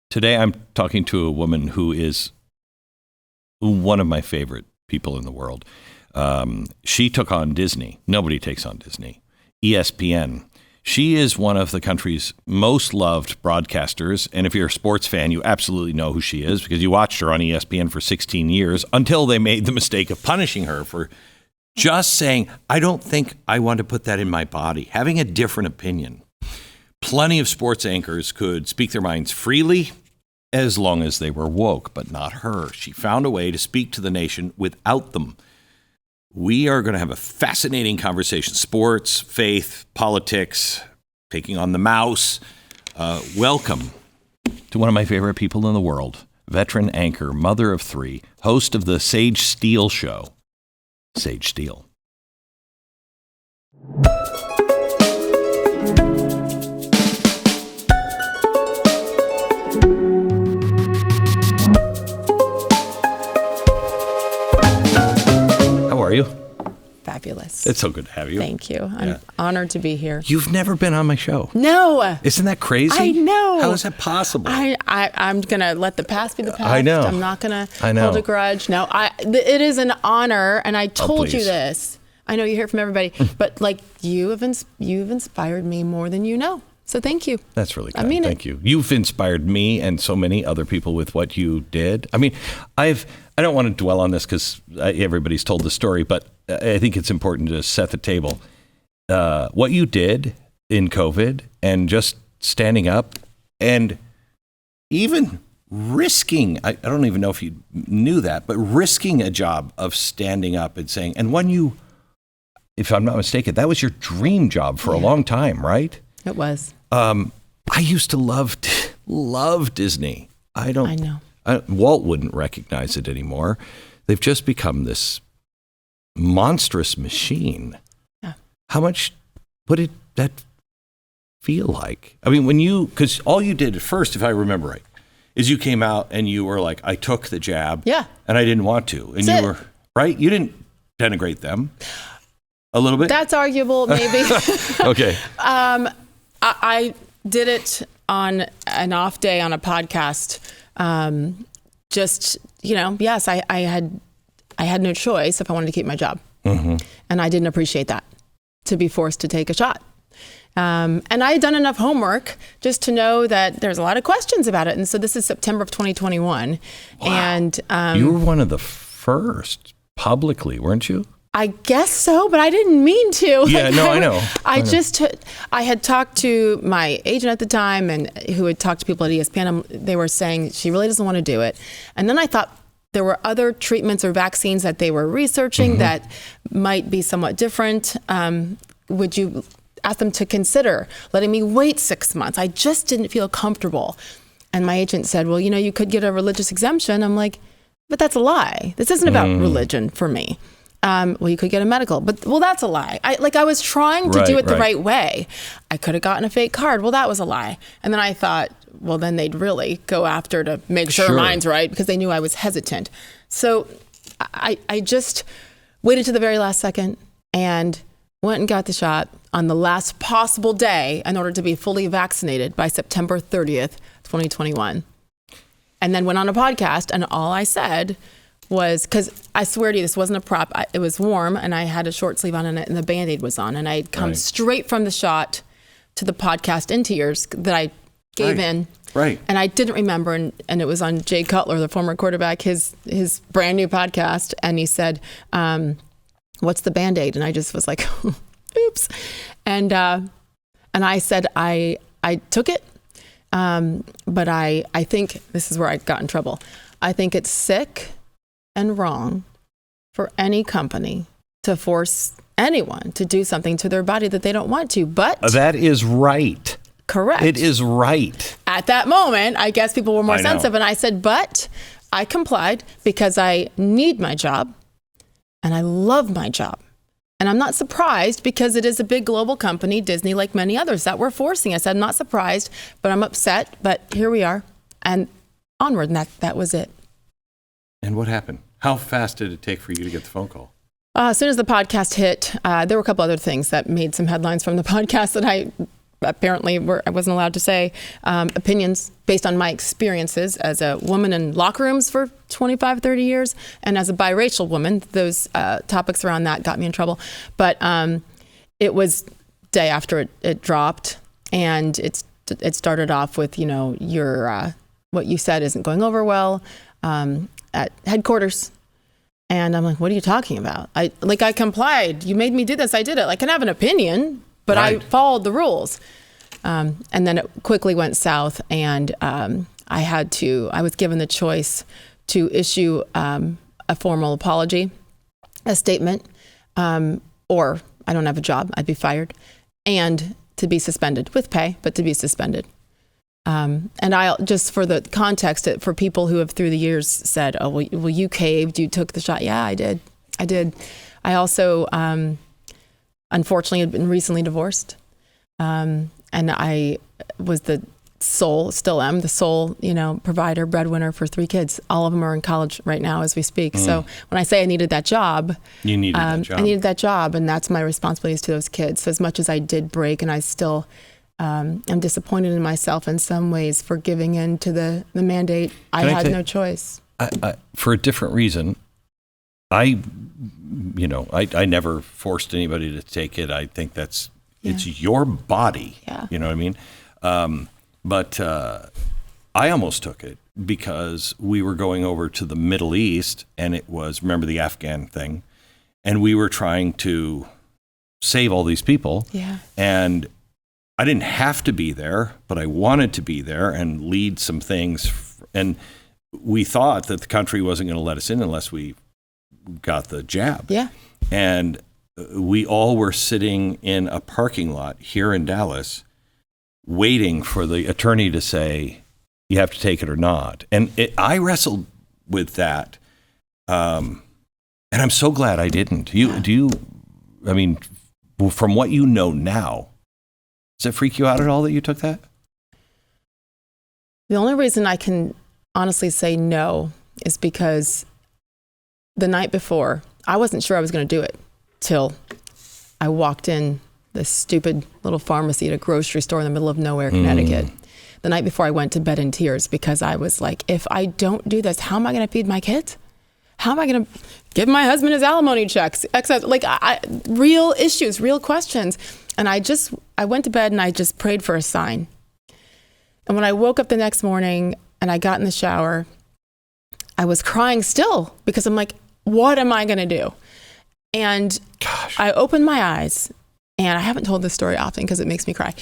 Today I'm talking to a woman who is one of my favorite people in the world. She took on Disney. Nobody takes on Disney. ESPN. She is one of the country's most loved broadcasters. And if you're a sports fan, you absolutely know who she is because you watched her on ESPN for 16 years until they made the mistake of punishing her for just saying, I don't think I want to put that in my body, having a different opinion. Plenty of sports anchors could speak their minds freely as long as they were woke, but not her. She found a way to speak to the nation without them. We are going to have a fascinating conversation. Sports, faith, politics, taking on the mouse. Welcome to one of my favorite people in the world, veteran anchor, mother of three, host of the Sage Steele Show, Sage Steele. How are you? Fabulous. It's so good to have you. Thank you. I'm honored to be here. You've never been on my show. No. Isn't that crazy? I know. How is that possible? I'm going to let the past be the past. I know. I'm not going to hold a grudge. No, it is an honor, and I told you this. I know you hear from everybody, but like you've inspired me more than you know. So thank you. That's really kind. I mean, thank you. You've inspired me and so many other people with what you did. I mean, I don't want to dwell on this because everybody's told the story, but I think it's important to set the table. What you did in COVID and just standing up and even risking, I don't even know if you knew that, but risking a job of standing up and saying, and when you, if I'm not mistaken, that was your dream job for a long time, right? It was. I used to love Disney. I know. Walt wouldn't recognize it anymore. They've just become this monstrous machine. Yeah. What did that feel like? I mean, because all you did at first, if I remember right, is you came out and you were like, I took the jab. Yeah. And I didn't want to. And you were, right? You didn't denigrate them a little bit? That's arguable, maybe. Okay. I did it on an off day on a podcast. Yes, I had no choice if I wanted to keep my job. Mm-hmm. And I didn't appreciate that, to be forced to take a shot. And I had done enough homework just to know that there's a lot of questions about it. And so this is September of 2021. Wow. And you were one of the first publicly, weren't you? I guess so, but I didn't mean to. Yeah, no, I know. I had talked to my agent at the time and who had talked to people at ESPN. They were saying she really doesn't want to do it. And then I thought there were other treatments or vaccines that they were researching that might be somewhat different. Would you ask them to consider letting me wait 6 months? I just didn't feel comfortable. And my agent said, well, you could get a religious exemption. I'm like, but that's a lie. This isn't about religion for me. Well, you could get a medical, but that's a lie. I was trying to do it the right way. I could have gotten a fake card. Well, that was a lie. And then I thought, well, then they'd really go after to make sure mine's right because they knew I was hesitant. So I just waited to the very last second and went and got the shot on the last possible day in order to be fully vaccinated by September 30th, 2021. And then went on a podcast and all I said was, because I swear to you, this wasn't a prop. It was warm, and I had a short sleeve on, and the Band-Aid was on, and I had come straight from the shot to the podcast in tears that I gave in. Right. And I didn't remember, and it was on Jay Cutler, the former quarterback, his brand new podcast, and he said, "What's the Band-Aid?" And I just was like, "Oops," and I said I took it, but I think this is where I got in trouble. I think it's sick and wrong for any company to force anyone to do something to their body that they don't want to. But that is right. Correct. It is right. At that moment, I guess people were more sensitive. And I said, but I complied because I need my job and I love my job. And I'm not surprised because it is a big global company, Disney, like many others, that were forcing us. I'm not surprised, but I'm upset. But here we are. And onward. And that was it. And what happened? How fast did it take for you to get the phone call? As soon as the podcast hit, there were a couple other things that made some headlines from the podcast that I apparently I wasn't allowed to say opinions based on my experiences as a woman in locker rooms for 25, 30 years. And as a biracial woman, those topics around that got me in trouble. But it was day after it dropped. And it started off with, your what you said isn't going over well at headquarters. And I'm like, what are you talking about? I complied. You made me do this. I did it. I can have an opinion, but right. I followed the rules. And then it quickly went south, and I was given the choice to issue a formal apology, a statement, or I don't have a job, I'd be fired, and to be suspended with pay, but to be suspended. And I just for the context, for people who have through the years said, oh, well, you caved, you took the shot. Yeah, I did. I also, unfortunately, had been recently divorced. And I was still am the sole, provider, breadwinner for 3 kids. All of them are in college right now as we speak. So when I say I needed that job, you needed that job. I needed that job, and that's my responsibilities to those kids. So as much as I did break, and I still I'm disappointed in myself in some ways for giving in to the mandate. I had no choice. For a different reason, I never forced anybody to take it. I think it's your body. Yeah. You know what I mean? But I almost took it because we were going over to the Middle East, and it was, remember the Afghan thing, and we were trying to save all these people. Yeah. And I didn't have to be there, but I wanted to be there and lead some things. And we thought that the country wasn't going to let us in unless we got the jab. Yeah. And we all were sitting in a parking lot here in Dallas waiting for the attorney to say, you have to take it or not. And I wrestled with that. And I'm so glad I didn't. From what you know now, does it freak you out at all that you took that? The only reason I can honestly say no is because the night before, I wasn't sure I was going to do it till I walked in this stupid little pharmacy at a grocery store in the middle of nowhere, Connecticut. The night before, I went to bed in tears because I was like, if I don't do this, how am I going to feed my kids? How am I going to give my husband his alimony checks? Real issues, real questions. And I went to bed and I just prayed for a sign. And when I woke up the next morning and I got in the shower, I was crying still because I'm like, what am I going to do? And I opened my eyes, and I haven't told this story often because it makes me cry.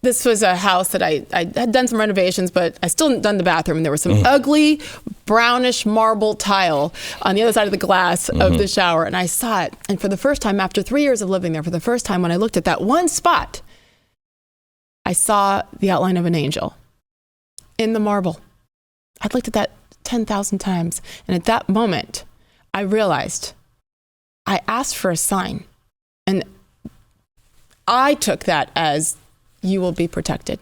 This was a house that I had done some renovations, but I still hadn't done the bathroom. And there was some ugly brownish marble tile on the other side of the glass of the shower. And I saw it. And for the first time, after 3 years of living there, for the first time, when I looked at that one spot, I saw the outline of an angel in the marble. I'd looked at that 10,000 times. And at that moment, I realized I asked for a sign. And I took that as, you will be protected.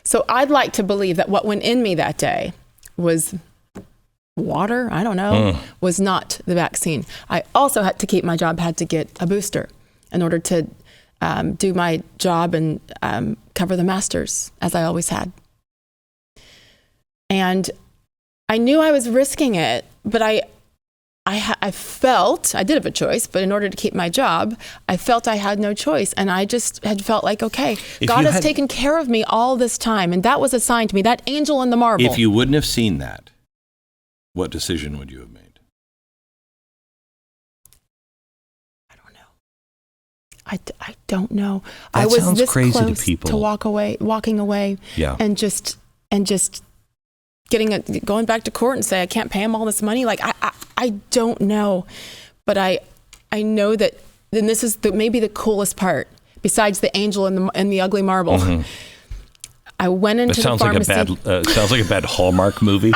So I'd like to believe that what went in me that day was water, I don't know, was not the vaccine. I also had to keep my job, had to get a booster in order to do my job and cover the masters, as I always had. And I knew I was risking it, but I felt, I did have a choice, but in order to keep my job, I felt I had no choice. And I just had felt like, okay, God has taken care of me all this time. And that was a sign to me, that angel in the marble. If you wouldn't have seen that, what decision would you have made? I don't know. I don't know. That I was sounds this crazy close to people. to walking away, and just going back to court and say I can't pay him all this money. Like I don't know, but I know that. Then this is maybe the coolest part, besides the angel and the ugly marble. I went into the pharmacy. Sounds like a bad Hallmark movie.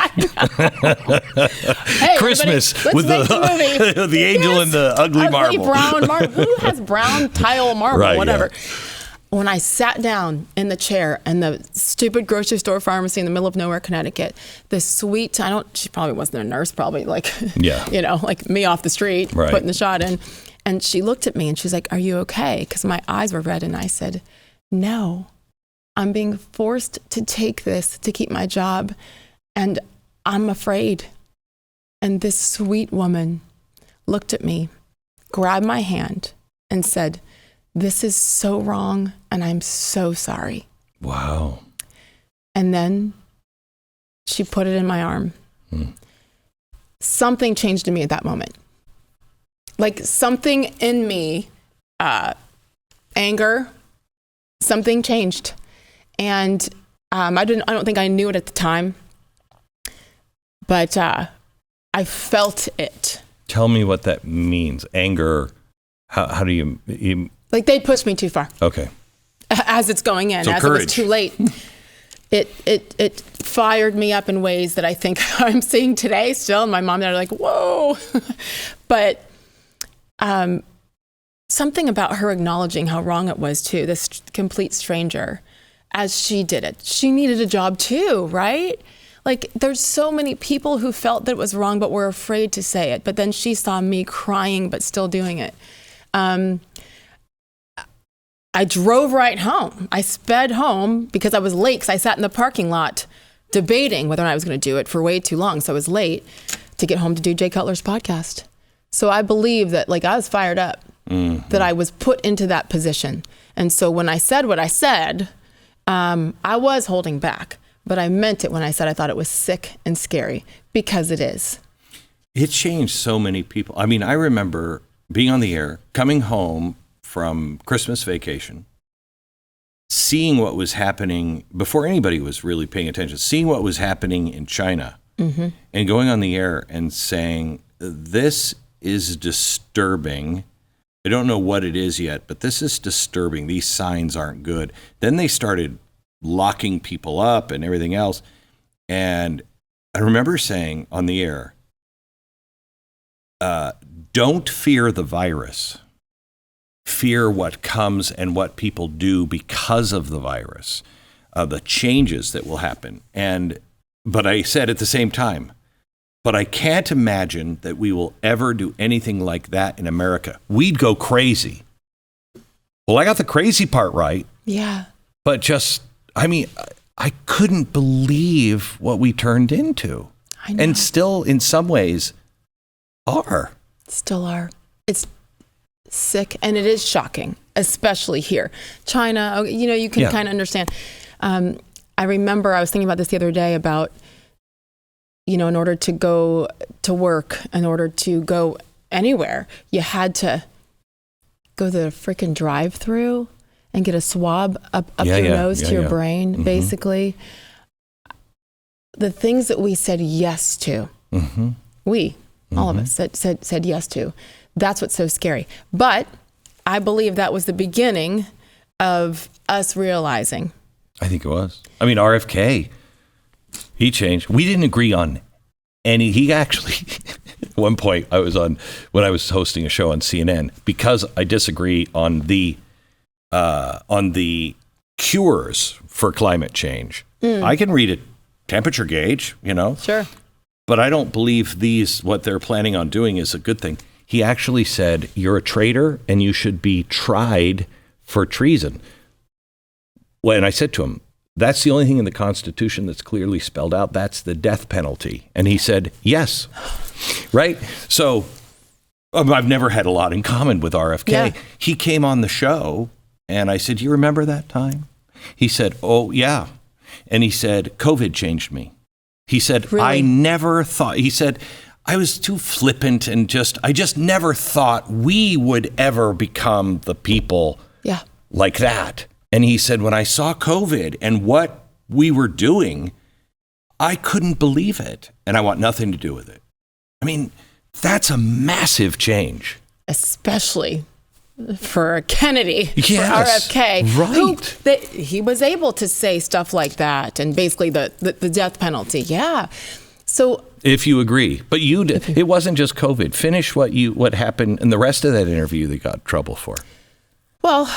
Hey, Christmas with the angel and the ugly marble. Brown marble. Who has brown tile marble? Right, whatever. Yeah. When I sat down in the chair in the stupid grocery store pharmacy in the middle of nowhere, Connecticut, this sweet, she probably wasn't a nurse, probably like, like me off the street, putting the shot in. And she looked at me and she's like, "Are you okay?" Because my eyes were red. And I said, "No, I'm being forced to take this to keep my job. And I'm afraid." And this sweet woman looked at me, grabbed my hand, and said, "This is so wrong, and I'm so sorry." Wow. And then she put it in my arm. Something changed in me at that moment. Like something in me, anger, something changed. And I don't think I knew it at the time, but I felt it. Tell me what that means. Anger. How do you like they pushed me too far. Okay. As it's going in, so as courage. It was too late. It fired me up in ways that I think I'm seeing today still. And my mom and dad are like, "Whoa." But something about her acknowledging how wrong it was too, this complete stranger, as she did it. She needed a job too, right? Like there's so many people who felt that it was wrong, but were afraid to say it. But then she saw me crying, but still doing it. I drove right home. I sped home because I was late because I sat in the parking lot debating whether or not I was going to do it for way too long. So I was late to get home to do Jay Cutler's podcast. So I believe that like I was fired up, that I was put into that position. And so when I said what I said, I was holding back, but I meant it when I said I thought it was sick and scary, because it is. It changed so many people. I mean, I remember being on the air, coming home from Christmas vacation, seeing what was happening before anybody was really paying attention, seeing what was happening in China, and going on the air and saying, "This is disturbing. I don't know what it is yet, but this is disturbing. These signs aren't good." Then they started locking people up and everything else. And I remember saying on the air, don't fear the virus. Fear what comes and what people do because of the virus, the changes that will happen. But I said at the same time, but I can't imagine that we will ever do anything like that in America. We'd go crazy. Well, I got the crazy part right. Yeah. But I couldn't believe what we turned into. I know. And still, in some ways, are. Still are. It's sick, and it is shocking, especially here. China, you can kind of understand. I remember I was thinking about this the other day about, in order to go to work, in order to go anywhere, you had to go to the freaking drive-through and get a swab up your nose to your brain, basically. The things that we said yes to, all of us said yes to. That's what's so scary. But I believe that was the beginning of us realizing. I think it was. I mean, RFK, he changed. We didn't agree on any. He actually, at one point, when I was hosting a show on CNN, because I disagree on the cures for climate change. I can read a temperature gauge, Sure. But I don't believe what they're planning on doing is a good thing. He actually said, "You're a traitor and you should be tried for treason." Well, and I said to him, "That's the only thing in the Constitution that's clearly spelled out. That's the death penalty." And he said, "Yes." Right? So I've never had a lot in common with RFK. Yeah. He came on the show and I said, "Do you remember that time?" He said, "Oh, yeah." And he said, "COVID changed me." He said, Really? "I never thought," he said, "I was too flippant and I just never thought we would ever become the people like that." And he said, "When I saw COVID and what we were doing, I couldn't believe it. And I want nothing to do with it." I mean, that's a massive change. Especially for Kennedy, Yes, for RFK. right. He was able to say stuff like that, and basically the death penalty. Yeah. So if you agree, but it wasn't just COVID. Finish what happened in the rest of that interview they got in trouble for. Well,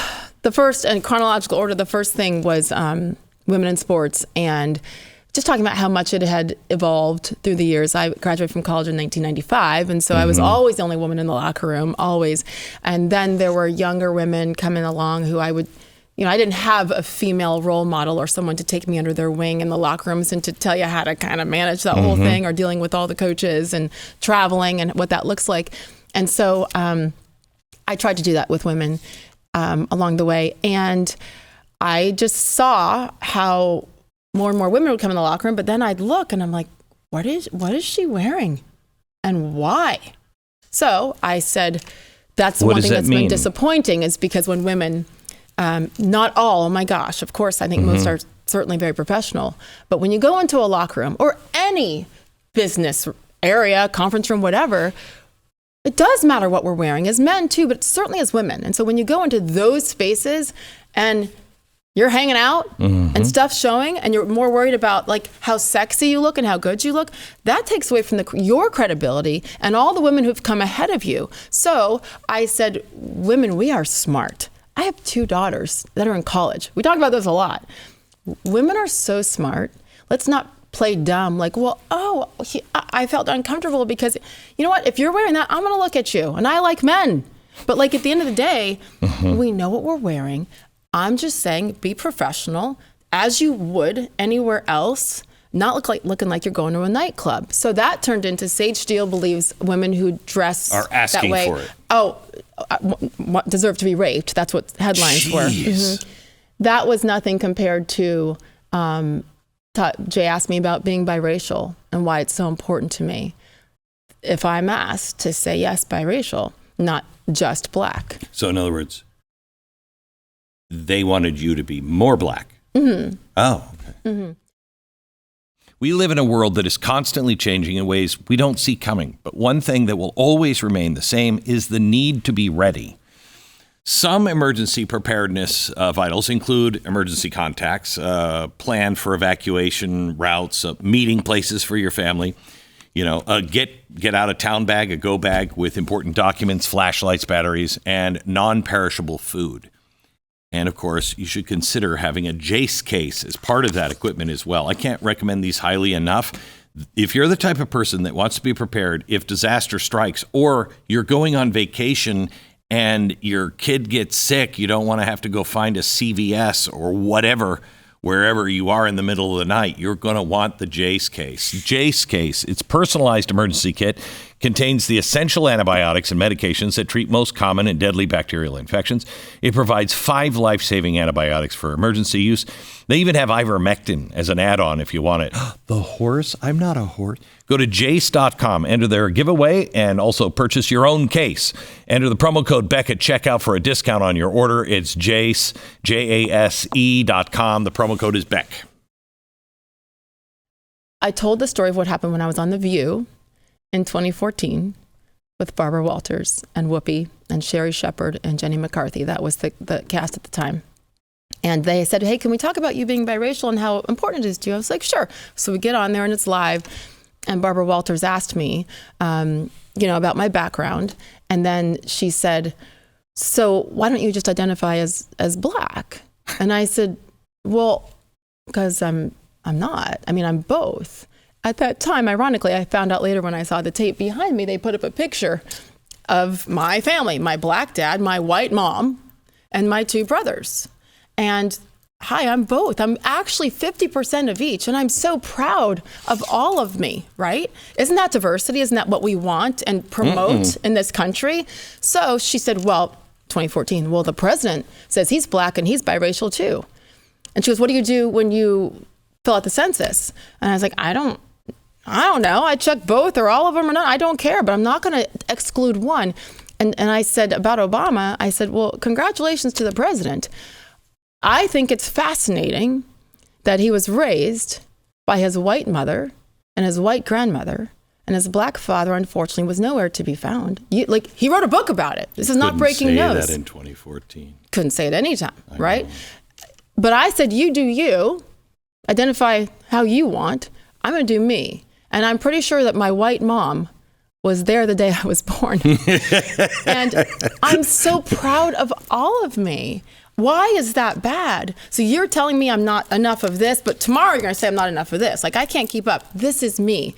the first, in chronological order, the first thing was women in sports, and just talking about how much it had evolved through the years. I graduated from college in 1995, and so I was always the only woman in the locker room, always. And then there were younger women coming along who I would, I didn't have a female role model or someone to take me under their wing in the locker rooms and to tell you how to kind of manage that whole thing, or dealing with all the coaches and traveling and what that looks like. And so I tried to do that with women along the way. And I just saw how more and more women would come in the locker room, but then I'd look and I'm like, what is she wearing and why? So I said, that's one thing that's been disappointing, is because when women, not all, oh my gosh, of course, I think most are certainly very professional, but when you go into a locker room or any business area, conference room, whatever, it does matter what we're wearing, as men too, but certainly as women. And so when you go into those spaces and you're hanging out and stuff showing, and you're more worried about like how sexy you look and how good you look, that takes away from your credibility and all the women who've come ahead of you. So I said, women, we are smart. I have 2 daughters that are in college. We talk about this a lot. Women are so smart. Let's not play dumb. Like, well, I felt uncomfortable because, you know what? If you're wearing that, I'm going to look at you. And I like men. But like at the end of the day, we know what we're wearing. I'm just saying, be professional as you would anywhere else, not looking like you're going to a nightclub. So that turned into Sage Steele believes women who dress are asking that way, for it. Deserve to be raped. That's what headlines were. That was nothing compared to, Jay asked me about being biracial and why it's so important to me. If I'm asked to say yes, biracial, not just black. So in other words, they wanted you to be more black. Oh, okay. We live in a world that is constantly changing in ways we don't see coming. But one thing that will always remain the same is the need to be ready. Some emergency preparedness vitals include emergency contacts, plan for evacuation routes, meeting places for your family, a get out of town bag, a go bag with important documents, flashlights, batteries, and non-perishable food. And of course, you should consider having a Jace case as part of that equipment as well. I can't recommend these highly enough. If you're the type of person that wants to be prepared if disaster strikes, or you're going on vacation and your kid gets sick, you don't want to have to go find a CVS or whatever, wherever you are in the middle of the night, you're going to want the Jace case. Jace case, its personalized emergency kit, contains the essential antibiotics and medications that treat most common and deadly bacterial infections. It provides 5 life-saving antibiotics for emergency use. They even have ivermectin as an add-on if you want it. The horse? I'm not a horse. Go to jace.com, enter their giveaway, and also purchase your own case. Enter the promo code Beck at checkout for a discount on your order. It's Jace, JASE.com. The promo code is Beck. I told the story of what happened when I was on The View in 2014 with Barbara Walters and Whoopi and Sherry Shepherd and Jenny McCarthy. That was the cast at the time. And they said, hey, can we talk about you being biracial and how important it is to you? I was like, sure. So we get on there and it's live. And Barbara Walters asked me, about my background. And then she said, so why don't you just identify as black? And I said, well, because I'm not. I mean, I'm both. At that time, ironically, I found out later when I saw the tape behind me, they put up a picture of my family, my black dad, my white mom, and my 2 brothers. And hi, I'm both. I'm actually 50% of each. And I'm so proud of all of me, right? Isn't that diversity? Isn't that what we want and promote in this country? So she said, well, 2014, well, the president says he's black and he's biracial too. And she goes, what do you do when you fill out the census? And I was like, I don't know. I check both or all of them or not. I don't care, but I'm not going to exclude one. And I said about Obama, I said, well, congratulations to the president. I think it's fascinating that he was raised by his white mother and his white grandmother, and his black father, unfortunately, was nowhere to be found. He wrote a book about it. This is not breaking news. Couldn't say that in 2014. Couldn't say it anytime, right? But I said, you do you. Identify how you want. I'm going to do me. And I'm pretty sure that my white mom was there the day I was born. And I'm so proud of all of me. Why is that bad? So you're telling me I'm not enough of this, but tomorrow you're going to say I'm not enough of this. Like, I can't keep up. This is me.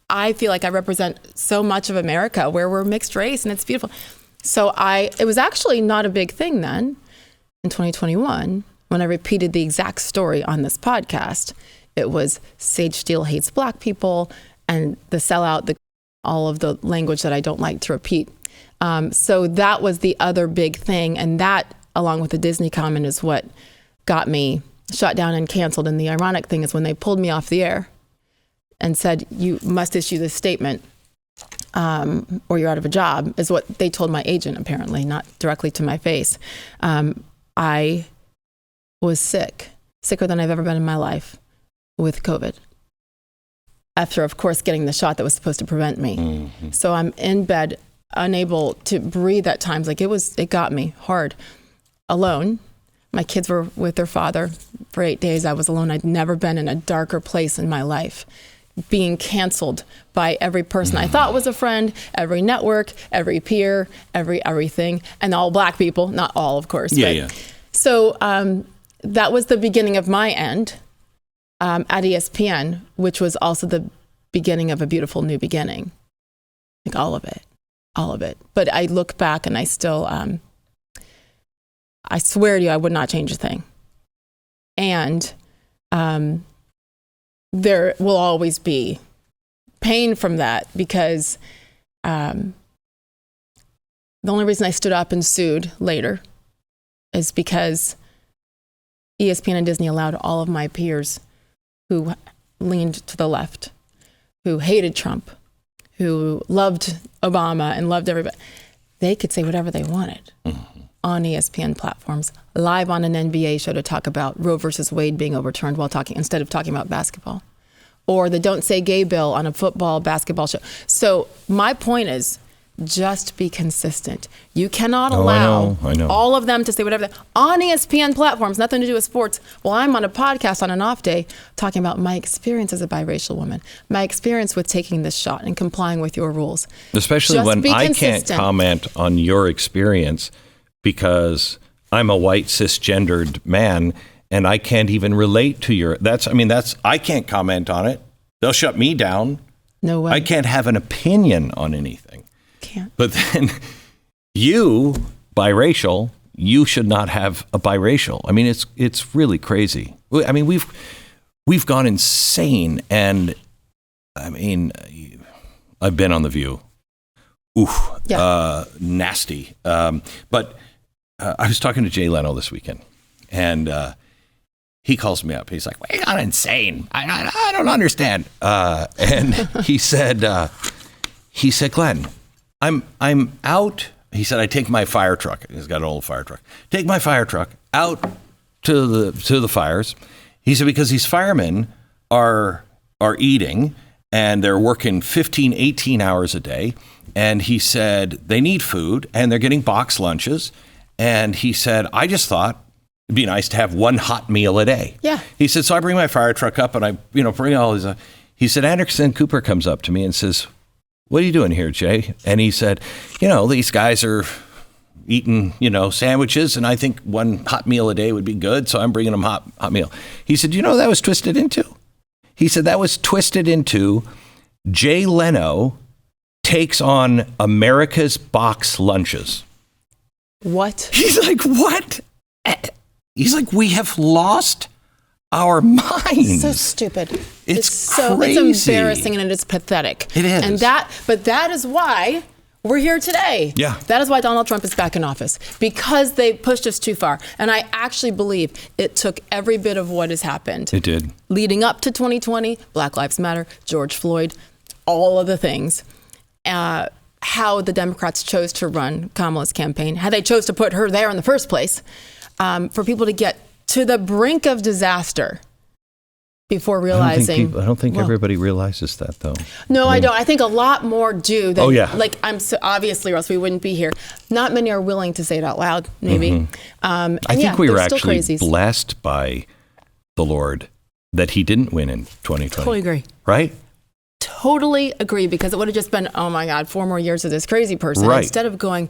I feel like I represent so much of America where we're mixed race and it's beautiful. So it was actually not a big thing then in 2021 when I repeated the exact story on this podcast. It was Sage Steele hates black people and the sellout, all of the language that I don't like to repeat. So that was the other big thing. And that, along with the Disney comment, is what got me shut down and canceled. And the ironic thing is when they pulled me off the air and said, you must issue this statement or you're out of a job, is what they told my agent, apparently, not directly to my face. I was sicker than I've ever been in my life with COVID. After, of course, getting the shot that was supposed to prevent me. Mm-hmm. So I'm in bed, unable to breathe at times. Like it got me hard. Alone. My kids were with their father for 8 days. I was alone. I'd never been in a darker place in my life. Being canceled by every person I thought was a friend, every network, every peer, everything, and all black people. Not all, of course. Yeah. So that was the beginning of my end at ESPN, which was also the beginning of a beautiful new beginning. Like all of it. But I look back and I still, I swear to you, I would not change a thing. And there will always be pain from that because the only reason I stood up and sued later is because ESPN and Disney allowed all of my peers who leaned to the left, who hated Trump, who loved Obama and loved everybody, they could say whatever they wanted on ESPN platforms, live on an NBA show to talk about Roe versus Wade being overturned instead of talking about basketball, or the Don't Say Gay bill on a basketball show. So my point is, just be consistent. You cannot allow all of them to say whatever on ESPN platforms, nothing to do with sports. Well, I'm on a podcast on an off day talking about my experience as a biracial woman, my experience with taking this shot and complying with your rules. Especially just when I can't comment on your experience because I'm a white cisgendered man and I can't even relate to I can't comment on it. They'll shut me down. No way. I can't have an opinion on anything. Can't. But then you, biracial, you should not have a biracial. I mean, it's really crazy. I mean, we've gone insane. And I mean, I've been on The View. Nasty. But I was talking to Jay Leno this weekend, and he calls me up. He's like, "We've gone insane. I don't understand." And he said, "Glenn, I'm out." He said, "I take my fire truck." He's got an old fire truck. Take my fire truck out to the fires. He said, because these firemen are eating and they're working 15, 18 hours a day. And he said, they need food and they're getting box lunches. And he said, I just thought it'd be nice to have one hot meal a day. Yeah. He said, so I bring my fire truck up and I, bring all these. He said, Anderson Cooper comes up to me and says, what are you doing here, Jay? And he said, these guys are eating, sandwiches, and I think one hot meal a day would be good, so I'm bringing them hot meal. He said, that was twisted into? He said, that was twisted into Jay Leno takes on America's box lunches. What? He's like, what? He's like, we have lost our minds. So stupid. It's crazy. It's embarrassing and it's pathetic. It is. And that is why we're here today. Yeah. That is why Donald Trump is back in office, because they pushed us too far. And I actually believe it took every bit of what has happened. It did. Leading up to 2020, Black Lives Matter, George Floyd, all of the things. How the Democrats chose to run Kamala's campaign, how they chose to put her there in the first place, for people to get to the brink of disaster before realizing. I don't think everybody realizes that, though. No, I don't. I think a lot more do. Oh, yeah. Obviously, or else we wouldn't be here. Not many are willing to say it out loud, maybe. Mm-hmm. I think we were actually blessed by the Lord that he didn't win in 2020. Totally agree. Right? Totally agree, because it would have just been, oh my God, 4 more years of this crazy person. Right. Instead of going,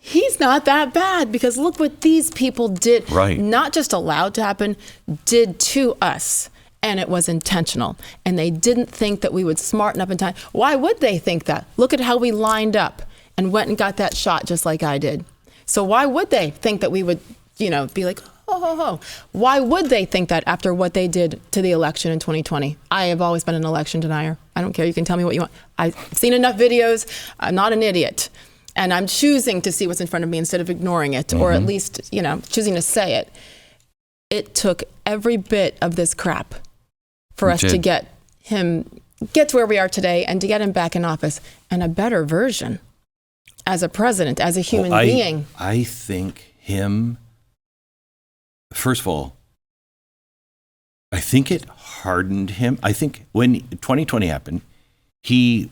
he's not that bad, because look what these people did. Right. Not just allowed to happen, did to us. And it was intentional. And they didn't think that we would smarten up in time. Why would they think that? Look at how we lined up and went and got that shot just like I did. So why would they think that we would, be like, oh. Why would they think that after what they did to the election in 2020? I have always been an election denier. I don't care. You can tell me what you want. I've seen enough videos. I'm not an idiot. And I'm choosing to see what's in front of me instead of ignoring it, or at least, choosing to say it. It took every bit of this crap for us to get to where we are today, and to get him back in office, and a better version as a president, as a human being. I think him, first of all, I think it hardened him. I think when 2020 happened, he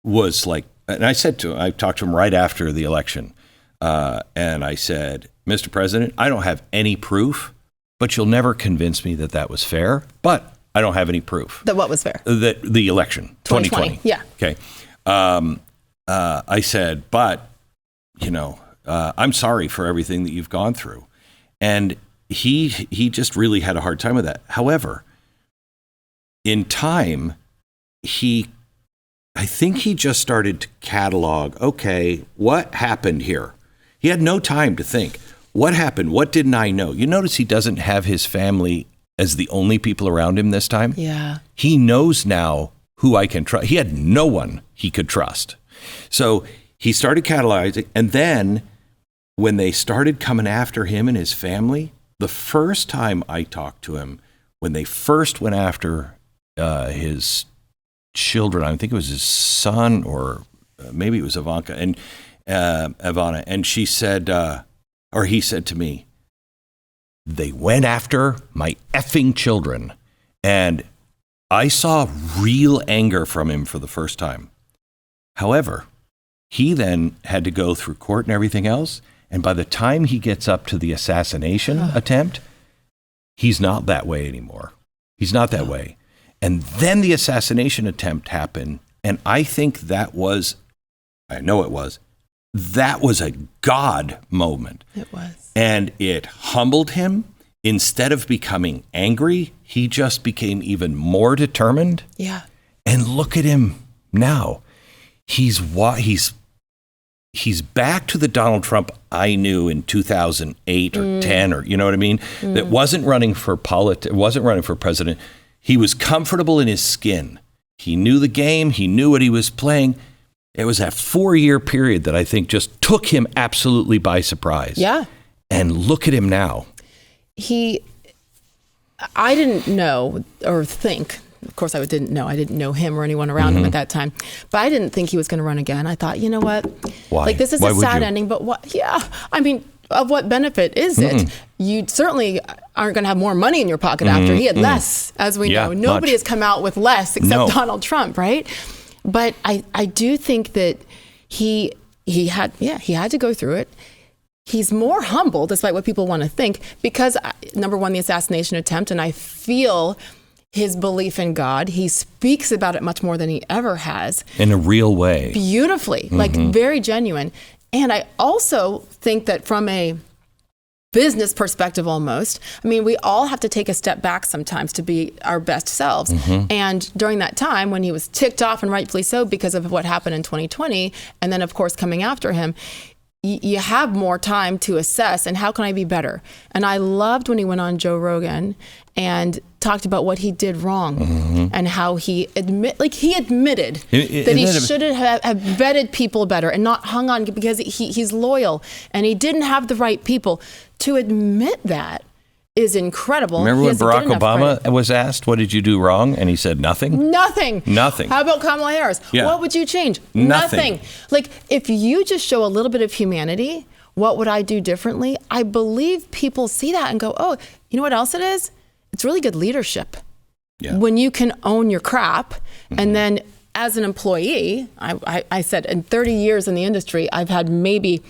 was like, and I talked to him right after the election, and I said, Mr. President, I don't have any proof, but you'll never convince me that that was fair. But I don't have any proof. That what was fair? That the election, 2020. Yeah. Okay. I said, but, I'm sorry for everything that you've gone through. And he just really had a hard time with that. However, in time, I think he just started to catalog, okay, what happened here? He had no time to think. What happened? What didn't I know? You notice he doesn't have his family as the only people around him this time? Yeah. He knows now who I can trust. He had no one he could trust. So he started cataloging. And then when they started coming after him and his family, the first time I talked to him, when they first went after his children, I think it was his son, or maybe it was Ivana, and she said, or he said to me, they went after my effing children. And I saw real anger from him for the first time. However, he then had to go through court and everything else. And by the time he gets up to the assassination attempt, he's not that way anymore. He's not that way. And then the assassination attempt happened. And I think that was a God moment. It was. And it humbled him. Instead of becoming angry, he just became even more determined. Yeah. And look at him now. He's back to the Donald Trump I knew in 2008 or 10, or you know what I mean? That wasn't running for president. He was comfortable in his skin. He knew the game. He knew what he was playing. It was that 4-year period that I think just took him absolutely by surprise. Yeah. And look at him now. I didn't know or think, of course I didn't know him or anyone around him at that time, but I didn't think he was going to run again. I thought, you know what? Why? Like, this is a sad ending, but what? Yeah. I mean, of what benefit is it? You certainly aren't going to have more money in your pocket after. He had less, as we know. Nobody has come out with less except Donald Trump, right? But I do think that he had to go through it. He's more humble, despite what people want to think, because number one, the assassination attempt, and I feel his belief in God. He speaks about it much more than he ever has. In a real way. Beautifully, like very genuine. And I also think that from a business perspective almost, I mean, we all have to take a step back sometimes to be our best selves. And during that time when he was ticked off, and rightfully so, because of what happened in 2020, and then of course coming after him, you have more time to assess, and how can I be better? And I loved when he went on Joe Rogan and talked about what he did wrong, and how he admitted that he should have vetted people better and not hung on, because he's loyal and he didn't have the right people. To admit that is incredible. Remember when Barack Obama was asked, what did you do wrong? And he said, nothing. Nothing. How about Kamala Harris? Yeah. What would you change? Nothing. Like, if you just show a little bit of humanity, what would I do differently? I believe people see that and go, oh, you know what else it is? It's really good leadership. Yeah. When you can own your crap, and then as an employee, I said in 30 years in the industry, I've had maybe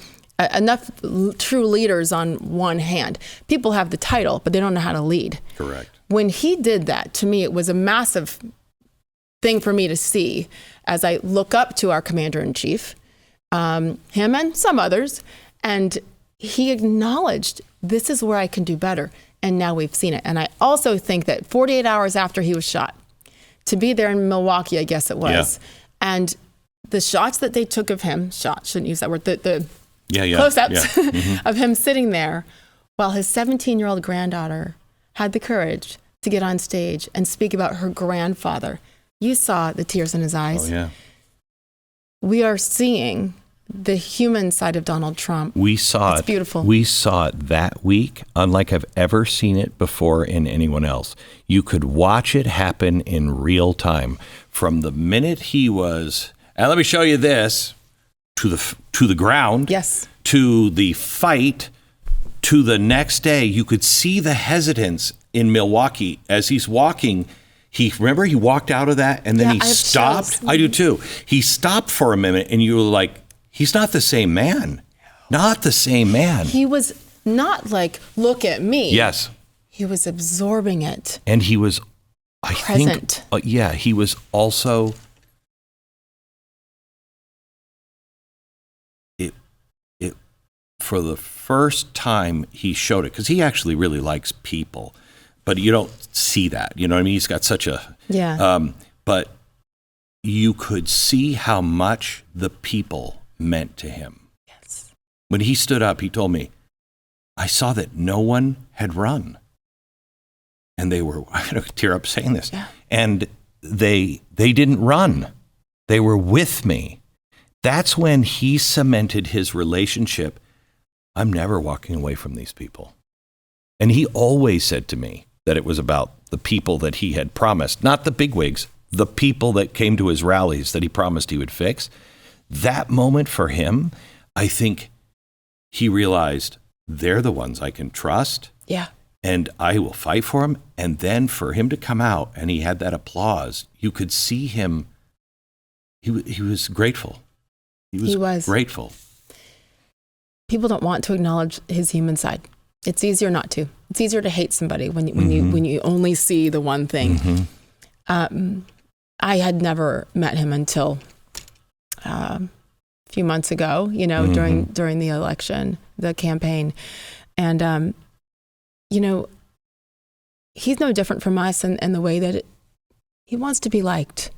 enough true leaders on one hand. People have the title, but they don't know how to lead. Correct. When he did that, to me, it was a massive thing for me to see as I look up to our commander-in-chief him and some others. And he acknowledged, this is where I can do better. And now we've seen it. And I also think that 48 hours after he was shot, to be there in Milwaukee, I guess it was, and the shots that they took of him, shouldn't use that word, the close-ups of him sitting there while his 17-year-old granddaughter had the courage to get on stage and speak about her grandfather. You saw the tears in his eyes. Oh, yeah. We are seeing the human side of Donald Trump. We saw it's beautiful. We saw it that week, unlike I've ever seen it before in anyone else. You could watch it happen in real time. From the minute he was, and let me show you this, to the ground, yes, to the fight, to the next day, you could see the hesitance in Milwaukee as he's walking. Remember he walked out of that and then he stopped. I do too. He stopped for a minute and you were like, he's not the same man. Not the same man. He was not like, look at me. Yes. He was absorbing it. And he was, present. I think, he was also, for the first time he showed it, because he actually really likes people, but you don't see that. You know what I mean? He's got such a, but you could see how much the people meant to him. Yes. When he stood up, he told me, I saw that no one had run. And they were, I'm going to tear up saying this. Yeah. And they didn't run. They were with me. That's when he cemented his relationship. I'm never walking away from these people. And he always said to me that it was about the people that he had promised, not the bigwigs, the people that came to his rallies that he promised he would fix. That moment for him, I think he realized they're the ones I can trust. Yeah. And I will fight for him. And then for him to come out and he had that applause, you could see him. He was grateful. He was grateful. People don't want to acknowledge his human side. It's easier not to. It's easier to hate somebody when you only see the one thing. I had never met him until a few months ago, during the election, the campaign. And, he's no different from us in the way that he wants to be liked.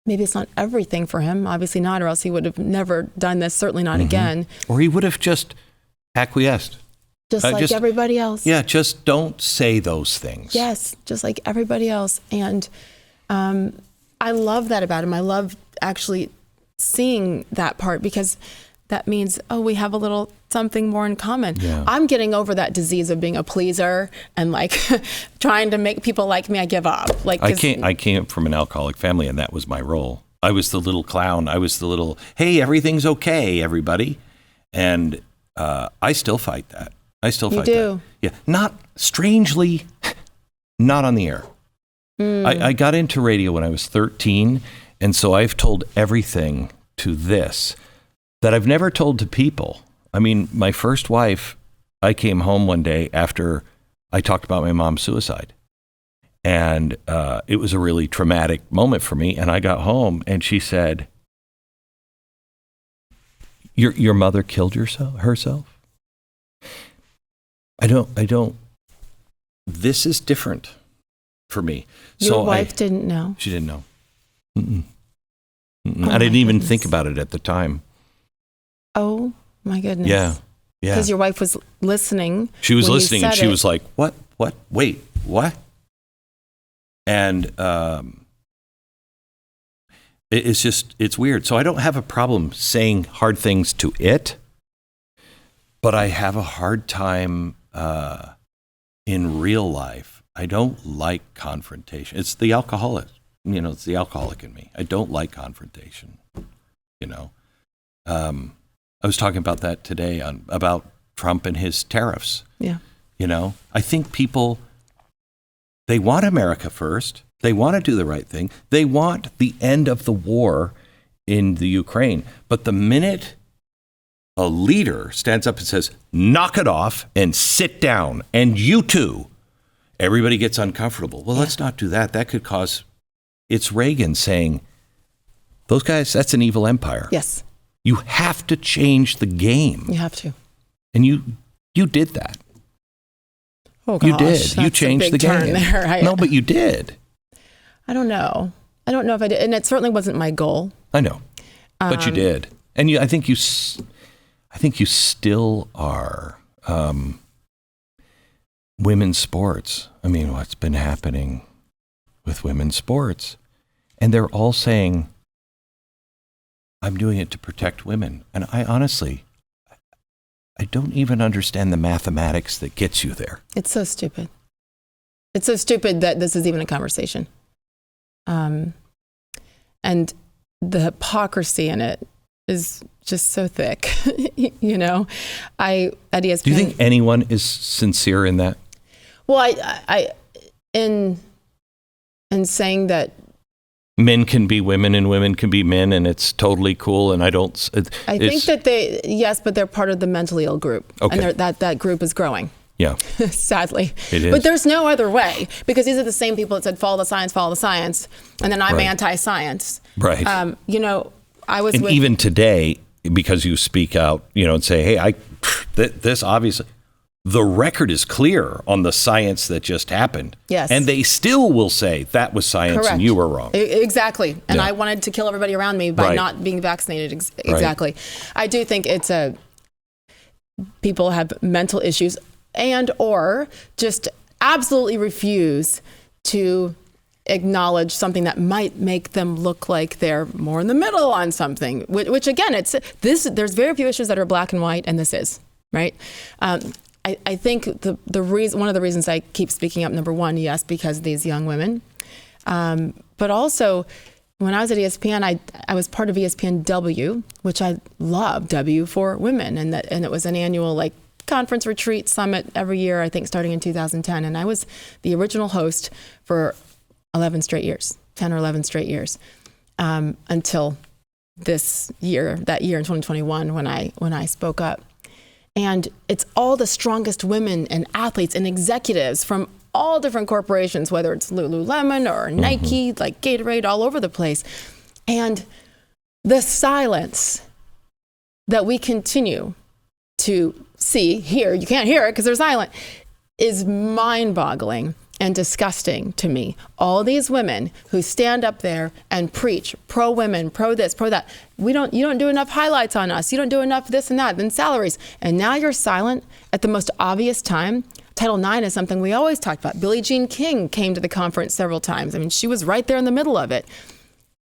Maybe it's not everything for him, obviously not, or else he would have never done this, certainly not again. Or he would have just acquiesced. Just like everybody else. Yeah, just don't say those things. Yes, just like everybody else. And I love that about him. I love actually seeing that part because that means, we have a little something more in common. Yeah. I'm getting over that disease of being a pleaser and trying to make people like me. I give up. I came from an alcoholic family and that was my role. I was the little clown. I was the little, hey, everything's okay, everybody. And I still fight that. You do? Yeah. Not strangely, not on the air. I got into radio when I was 13. And so I've told everything to this that I've never told to people. I mean, my first wife, I came home one day after I talked about my mom's suicide. And it was a really traumatic moment for me. And I got home and she said, Your mother killed herself? I don't, this is different for me. Your wife didn't know? She didn't know. I didn't even think about it at the time. Oh my goodness. Yeah. Because your wife was listening. She was listening and she was like, what, wait, what? And it's weird. So I don't have a problem saying hard things to it, but I have a hard time in real life. I don't like confrontation. It's the alcoholic. It's the alcoholic in me. I don't like confrontation. I was talking about that today about Trump and his tariffs. Yeah. I think people, they want America first. They want to do the right thing. They want the end of the war in the Ukraine. But the minute a leader stands up and says, knock it off and sit down, and you too, everybody gets uncomfortable. Well, let's not do that. That could cause, it's Reagan saying, Those guys, that's an evil empire. Yes. You have to change the game. You have to. And you did that. Oh, gosh, you did. You changed the game. There. No, but you did. I don't know. I don't know if I did. And it certainly wasn't my goal. I know. But you did. And I think you still are. Women's sports. I mean, what's been happening with women's sports? And they're all saying, I'm doing it to protect women. And I honestly, I don't even understand the mathematics that gets you there. It's so stupid. It's so stupid that this is even a conversation. And the hypocrisy in it is just so thick. You know, at ESPN. Do you think anyone is sincere in that? Well, in saying that men can be women and women can be men, and it's totally cool. And I think that yes, but they're part of the mentally ill group. Okay. And that group is growing. Yeah. Sadly. It is. But there's no other way, because these are the same people that said, follow the science. And then I'm right. anti-science. Right. You know, even today, because you speak out, you know, and say, hey, this obviously, the record is clear on the science that just happened. Yes. And they still will say that was science. Correct. And you were wrong. Exactly. And yeah. I wanted to kill everybody around me by right. not being vaccinated. Exactly. Right. I do think people have mental issues and or just absolutely refuse to acknowledge something that might make them look like they're more in the middle on something, which again, there's very few issues that are black and white, and this is, right? I think the reason, one of the reasons I keep speaking up, number one, yes, because these young women, but also when I was at ESPN, I was part of ESPN W, which I love, W for Women, and it was an annual conference retreat summit every year, I think starting in 2010, and I was the original host for 10 or 11 straight years, until that year in 2021 when I spoke up. And it's all the strongest women and athletes and executives from all different corporations, whether it's Lululemon or Nike, like Gatorade, all over the place. And the silence that we continue to hear, you can't hear it because they're silent, is mind-boggling and disgusting to me. All these women who stand up there and preach pro-women, pro-this, pro-that. You don't do enough highlights on us. You don't do enough this and that, then salaries. And now you're silent at the most obvious time. Title IX is something we always talked about. Billie Jean King came to the conference several times. I mean, she was right there in the middle of it.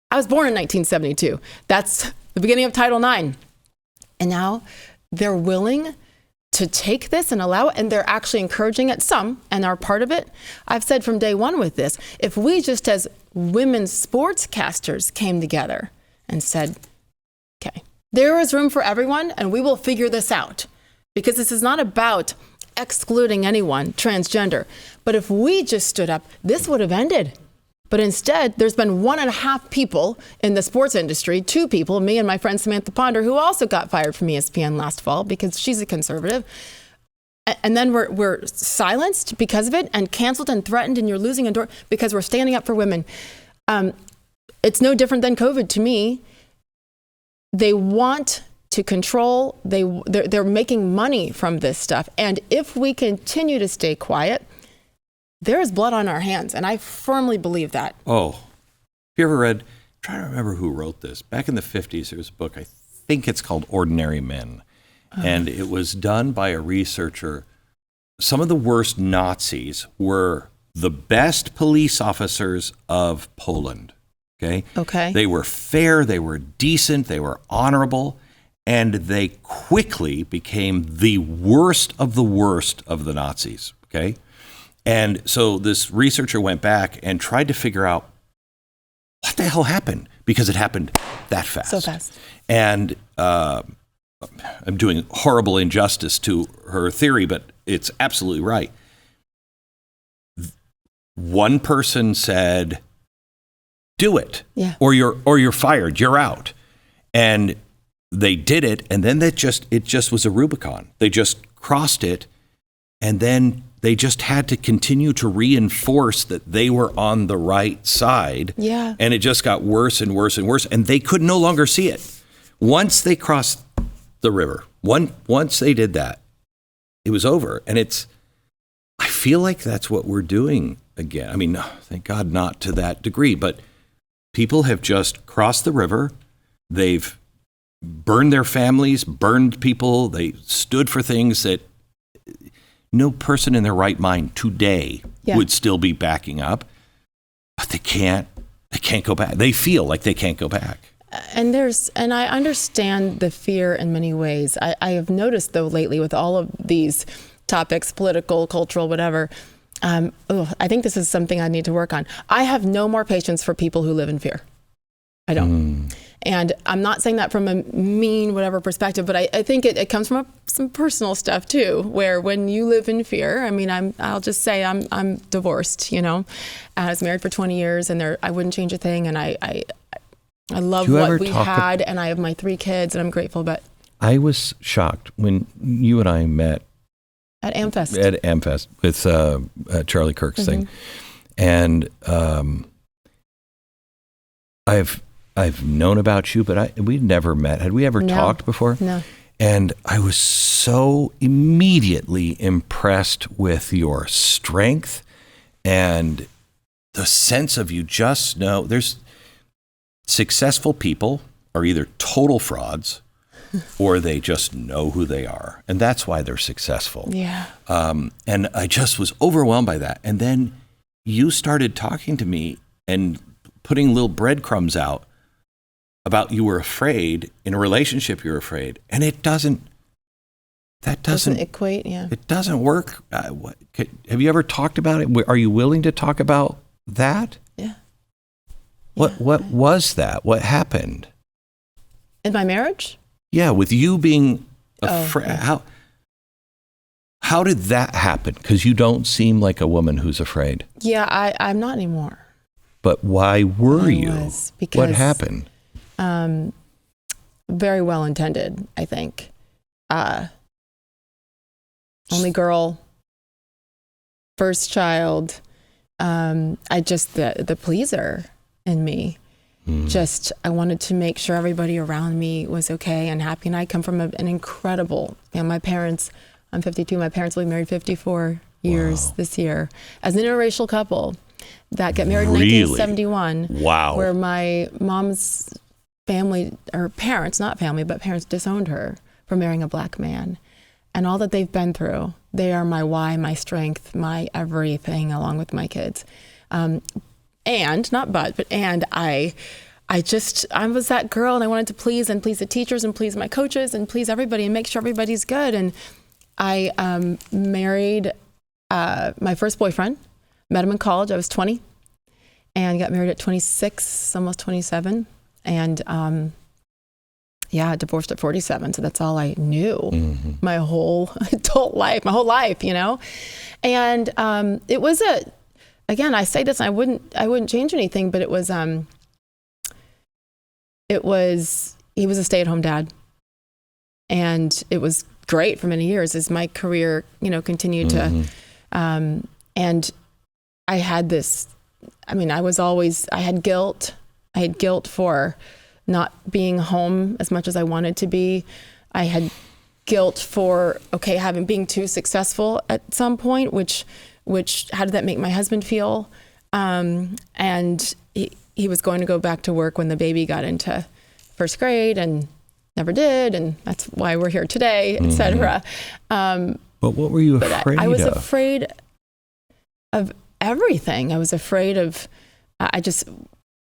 I was born in 1972. That's the beginning of Title IX. And now they're willing to take this and allow it, and they're actually encouraging it, some, and are part of it. I've said from day one with this, if we just as women's sportscasters came together and said, okay, there is room for everyone, and we will figure this out, because this is not about excluding anyone, transgender. But if we just stood up, this would have ended. But instead, there's been 1.5 people in the sports industry, 2 people, me and my friend Samantha Ponder, who also got fired from ESPN last fall because she's a conservative. And then we're silenced because of it and canceled and threatened, and you're losing a door because we're standing up for women. It's no different than COVID to me. They want to control. They're making money from this stuff. And if we continue to stay quiet, there is blood on our hands, and I firmly believe that. Oh, have you ever read, I'm trying to remember who wrote this. Back in the 50s, there was a book, I think it's called Ordinary Men. And it was done by a researcher. Some of the worst Nazis were the best police officers of Poland. Okay. They were fair, they were decent, they were honorable, and they quickly became the worst of the Nazis. Okay. And so this researcher went back and tried to figure out what the hell happened, because it happened that fast. So fast. And I'm doing horrible injustice to her theory, but it's absolutely right. One person said, do it, or you're fired, you're out. And they did it, and then it just was a Rubicon. They just crossed it, and then they just had to continue to reinforce that they were on the right side. Yeah. And it just got worse and worse and worse. And they could no longer see it. Once they crossed the river, once they did that, it was over. And I feel like that's what we're doing again. I mean, thank God not to that degree, but people have just crossed the river. They've burned their families, burned people. They stood for things that no person in their right mind today would still be backing up, but they can't go back. They feel like they can't go back. And I understand the fear in many ways. I have noticed though lately with all of these topics, political, cultural, whatever, I think this is something I need to work on. I have no more patience for people who live in fear. I don't. And I'm not saying that from a mean, whatever perspective, but I think it comes from some personal stuff too, where when you live in fear, I mean, I'll just say I'm divorced, you know. I was married for 20 years and I wouldn't change a thing. And I love what we had and I have my 3 kids and I'm grateful, but. I was shocked when you and I met. At AmFest. At AmFest with Charlie Kirk's thing. And I've known about you, but we'd never met. Had we ever talked before? No. And I was so immediately impressed with your strength and the sense of you just know. There's successful people are either total frauds or they just know who they are. And that's why they're successful. Yeah. And I just was overwhelmed by that. And then you started talking to me and putting little breadcrumbs out about you were afraid in a relationship. You're afraid, and it doesn't equate. Yeah, it doesn't work. Have you ever talked about it? Are you willing to talk about that? Yeah. What was that? What happened in my marriage? Yeah, with you being afraid. Yeah. How did that happen? Because you don't seem like a woman who's afraid. Yeah, I'm not anymore. But why were you? Because, what happened? Very well intended, I think. Only girl, first child. The pleaser in me. I wanted to make sure everybody around me was okay and happy. And I come from an incredible, my parents, I'm 52, my parents will be married 54 years this year as an interracial couple that got married in 1971. Wow. Where my mom's family, or parents, not family, but parents disowned her for marrying a black man. And all that they've been through, they are my why, my strength, my everything, along with my kids. I was that girl and I wanted to please the teachers and please my coaches and please everybody and make sure everybody's good. And I married my first boyfriend, met him in college. I was 20 and got married at 26, almost 27. And divorced at 47. So that's all I knew my whole adult life, you know? And it was again, I say this, and I wouldn't change anything, but he was a stay-at-home dad. And it was great for many years as my career, continued to, and I had this, I had guilt. I had guilt for not being home as much as I wanted to be. I had guilt for, being too successful at some point, which how did that make my husband feel? And he was going to go back to work when the baby got into first grade and never did. And that's why we're here today, et cetera. But what were you afraid of? I was afraid of everything. I was afraid of, I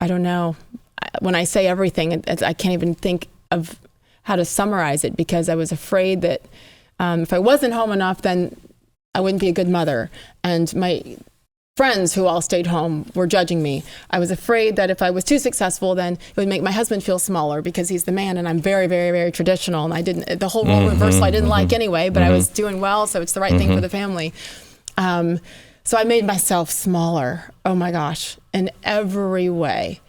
don't know. When I say everything, I can't even think of how to summarize it, because I was afraid that if I wasn't home enough, then I wouldn't be a good mother. And my friends who all stayed home were judging me. I was afraid that if I was too successful, then it would make my husband feel smaller because he's the man and I'm very, very, very traditional. And the whole role reversal I didn't like anyway, but I was doing well, so it's the right thing for the family. So I made myself smaller, oh my gosh, in every way,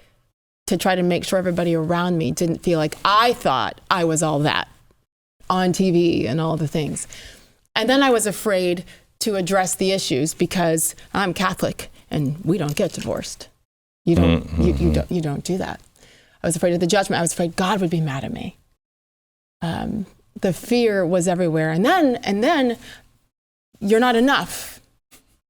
to try to make sure everybody around me didn't feel like I thought I was all that on TV and all the things. And then I was afraid to address the issues because I'm Catholic and we don't get divorced. You don't, you don't do that. I was afraid of the judgment. I was afraid God would be mad at me. The fear was everywhere. And then you're not enough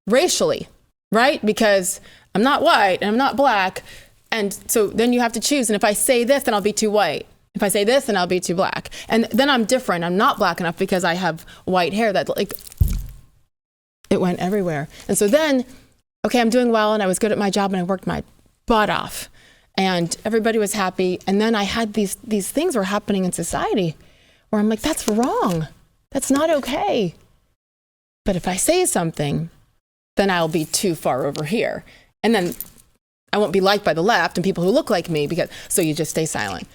racially, right? Because I'm not white and I'm not black. And so then you have to choose. And if I say this, then I'll be too white. If I say this, then I'll be too black. And then I'm different. I'm not black enough because I have white hair. That like, it went everywhere. And so then, okay, I'm doing well and I was good at my job and I worked my butt off and everybody was happy. And then I had these things were happening in society where I'm like, that's wrong. That's not okay. But if I say something, then I'll be too far over here. And then I won't be liked by the left and people who look like me so you just stay silent.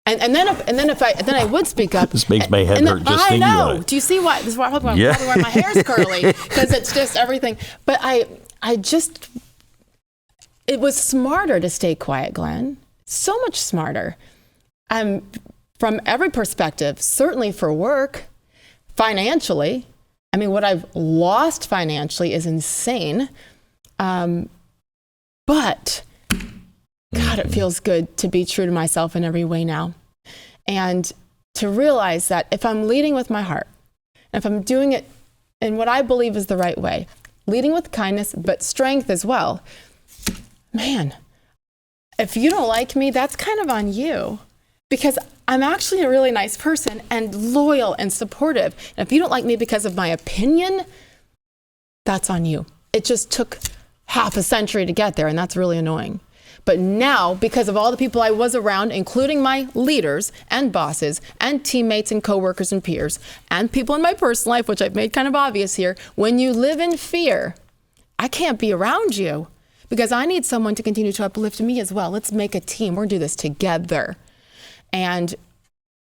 And then I would speak up. This makes my head hurt just thinking about it. Do you see why? This is why probably why my hair is curly, because it's just everything. But it was smarter to stay quiet, Glenn. So much smarter. From every perspective, certainly for work, financially. I mean, what I've lost financially is insane. But God, it feels good to be true to myself in every way now. And to realize that if I'm leading with my heart, if I'm doing it in what I believe is the right way, leading with kindness, but strength as well, man, if you don't like me, that's kind of on you. Because I'm actually a really nice person and loyal and supportive. And if you don't like me because of my opinion, that's on you. It just took half a century to get there, and that's really annoying. But now, because of all the people I was around, including my leaders and bosses and teammates and coworkers and peers and people in my personal life, which I've made kind of obvious here, when you live in fear, I can't be around you because I need someone to continue to uplift me as well. Let's make a team. We're going to do this together. And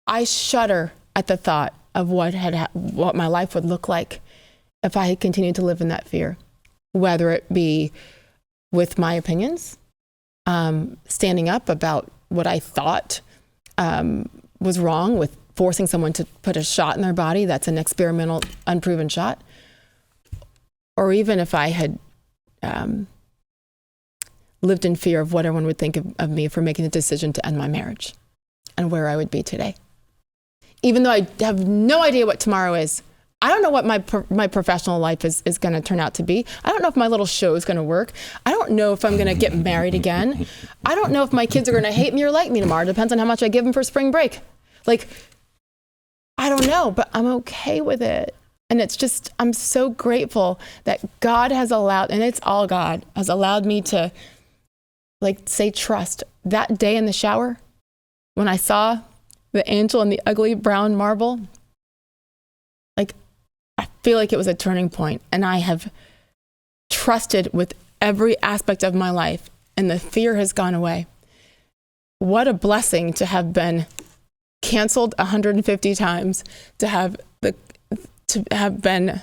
I shudder at the thought of what my life would look like if I had continued to live in that fear, whether it be with my opinions, standing up about what I thought was wrong with forcing someone to put a shot in their body that's an experimental, unproven shot, or even if I had lived in fear of what everyone would think of me for making the decision to end my marriage and where I would be today. Even though I have no idea what tomorrow is, I don't know what my professional life is going to turn out to be. I don't know if my little show is going to work. I don't know if I'm going to get married again. I don't know if my kids are going to hate me or like me tomorrow. It depends on how much I give them for spring break. Like, I don't know, but I'm okay with it. And it's just, I'm so grateful that God has allowed, and it's all God, has allowed me to say trust. That day in the shower, when I saw the angel in the ugly brown marble, I feel like it was a turning point, and I have trusted with every aspect of my life, and the fear has gone away. What a blessing to have been canceled 150 times, to have been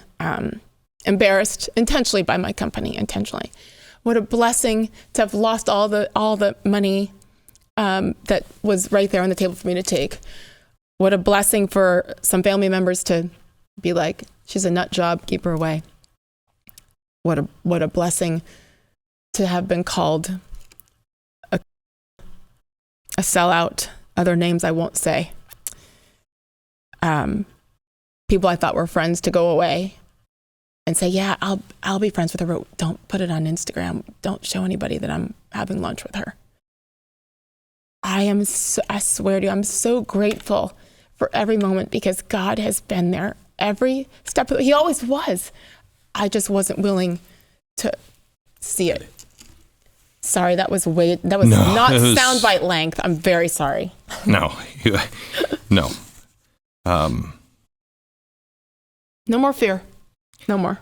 embarrassed intentionally by my company, intentionally. What a blessing to have lost all the money that was right there on the table for me to take. What a blessing for some family members to be like, she's a nut job, keep her away. What a blessing to have been called a sellout, other names I won't say. People I thought were friends to go away and say, yeah, I'll be friends with her, but don't put it on Instagram. Don't show anybody that I'm having lunch with her. I swear to you, I'm so grateful for every moment because God has been there every step. He always was. I just wasn't willing to see it. Sorry, that was not soundbite length. I'm very sorry. No. No. No more fear. No more.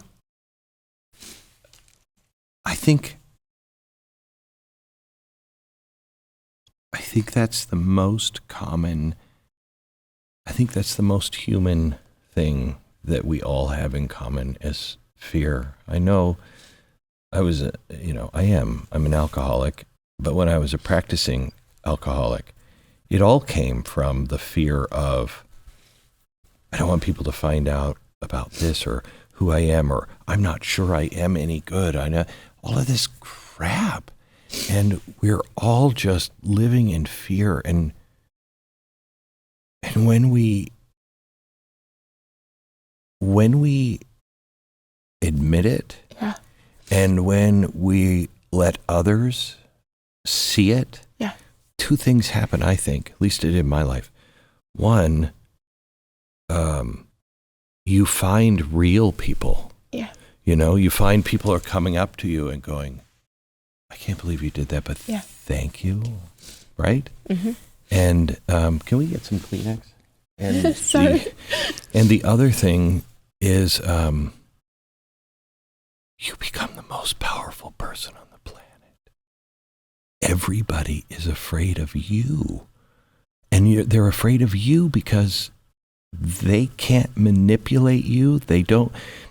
I think that's the most common. I think that's the most human thing that we all have in common is fear. I know I'm an alcoholic, but when I was a practicing alcoholic, it all came from the fear of, I don't want people to find out about this, or who I am, or I'm not sure I am any good. I know all of this crap. And we're all just living in fear. And when we admit it, yeah, and when we let others see it, yeah, two things happen, I think, at least it did in my life. One, you find real people. yeah. You know, you find people are coming up to you and going, I can't believe you did that, but thank you, right? Mm-hmm. And can we get some Kleenex? And Sorry. And the other thing is you become the most powerful person on the planet. Everybody is afraid of you. And they're afraid of you because they can't manipulate you.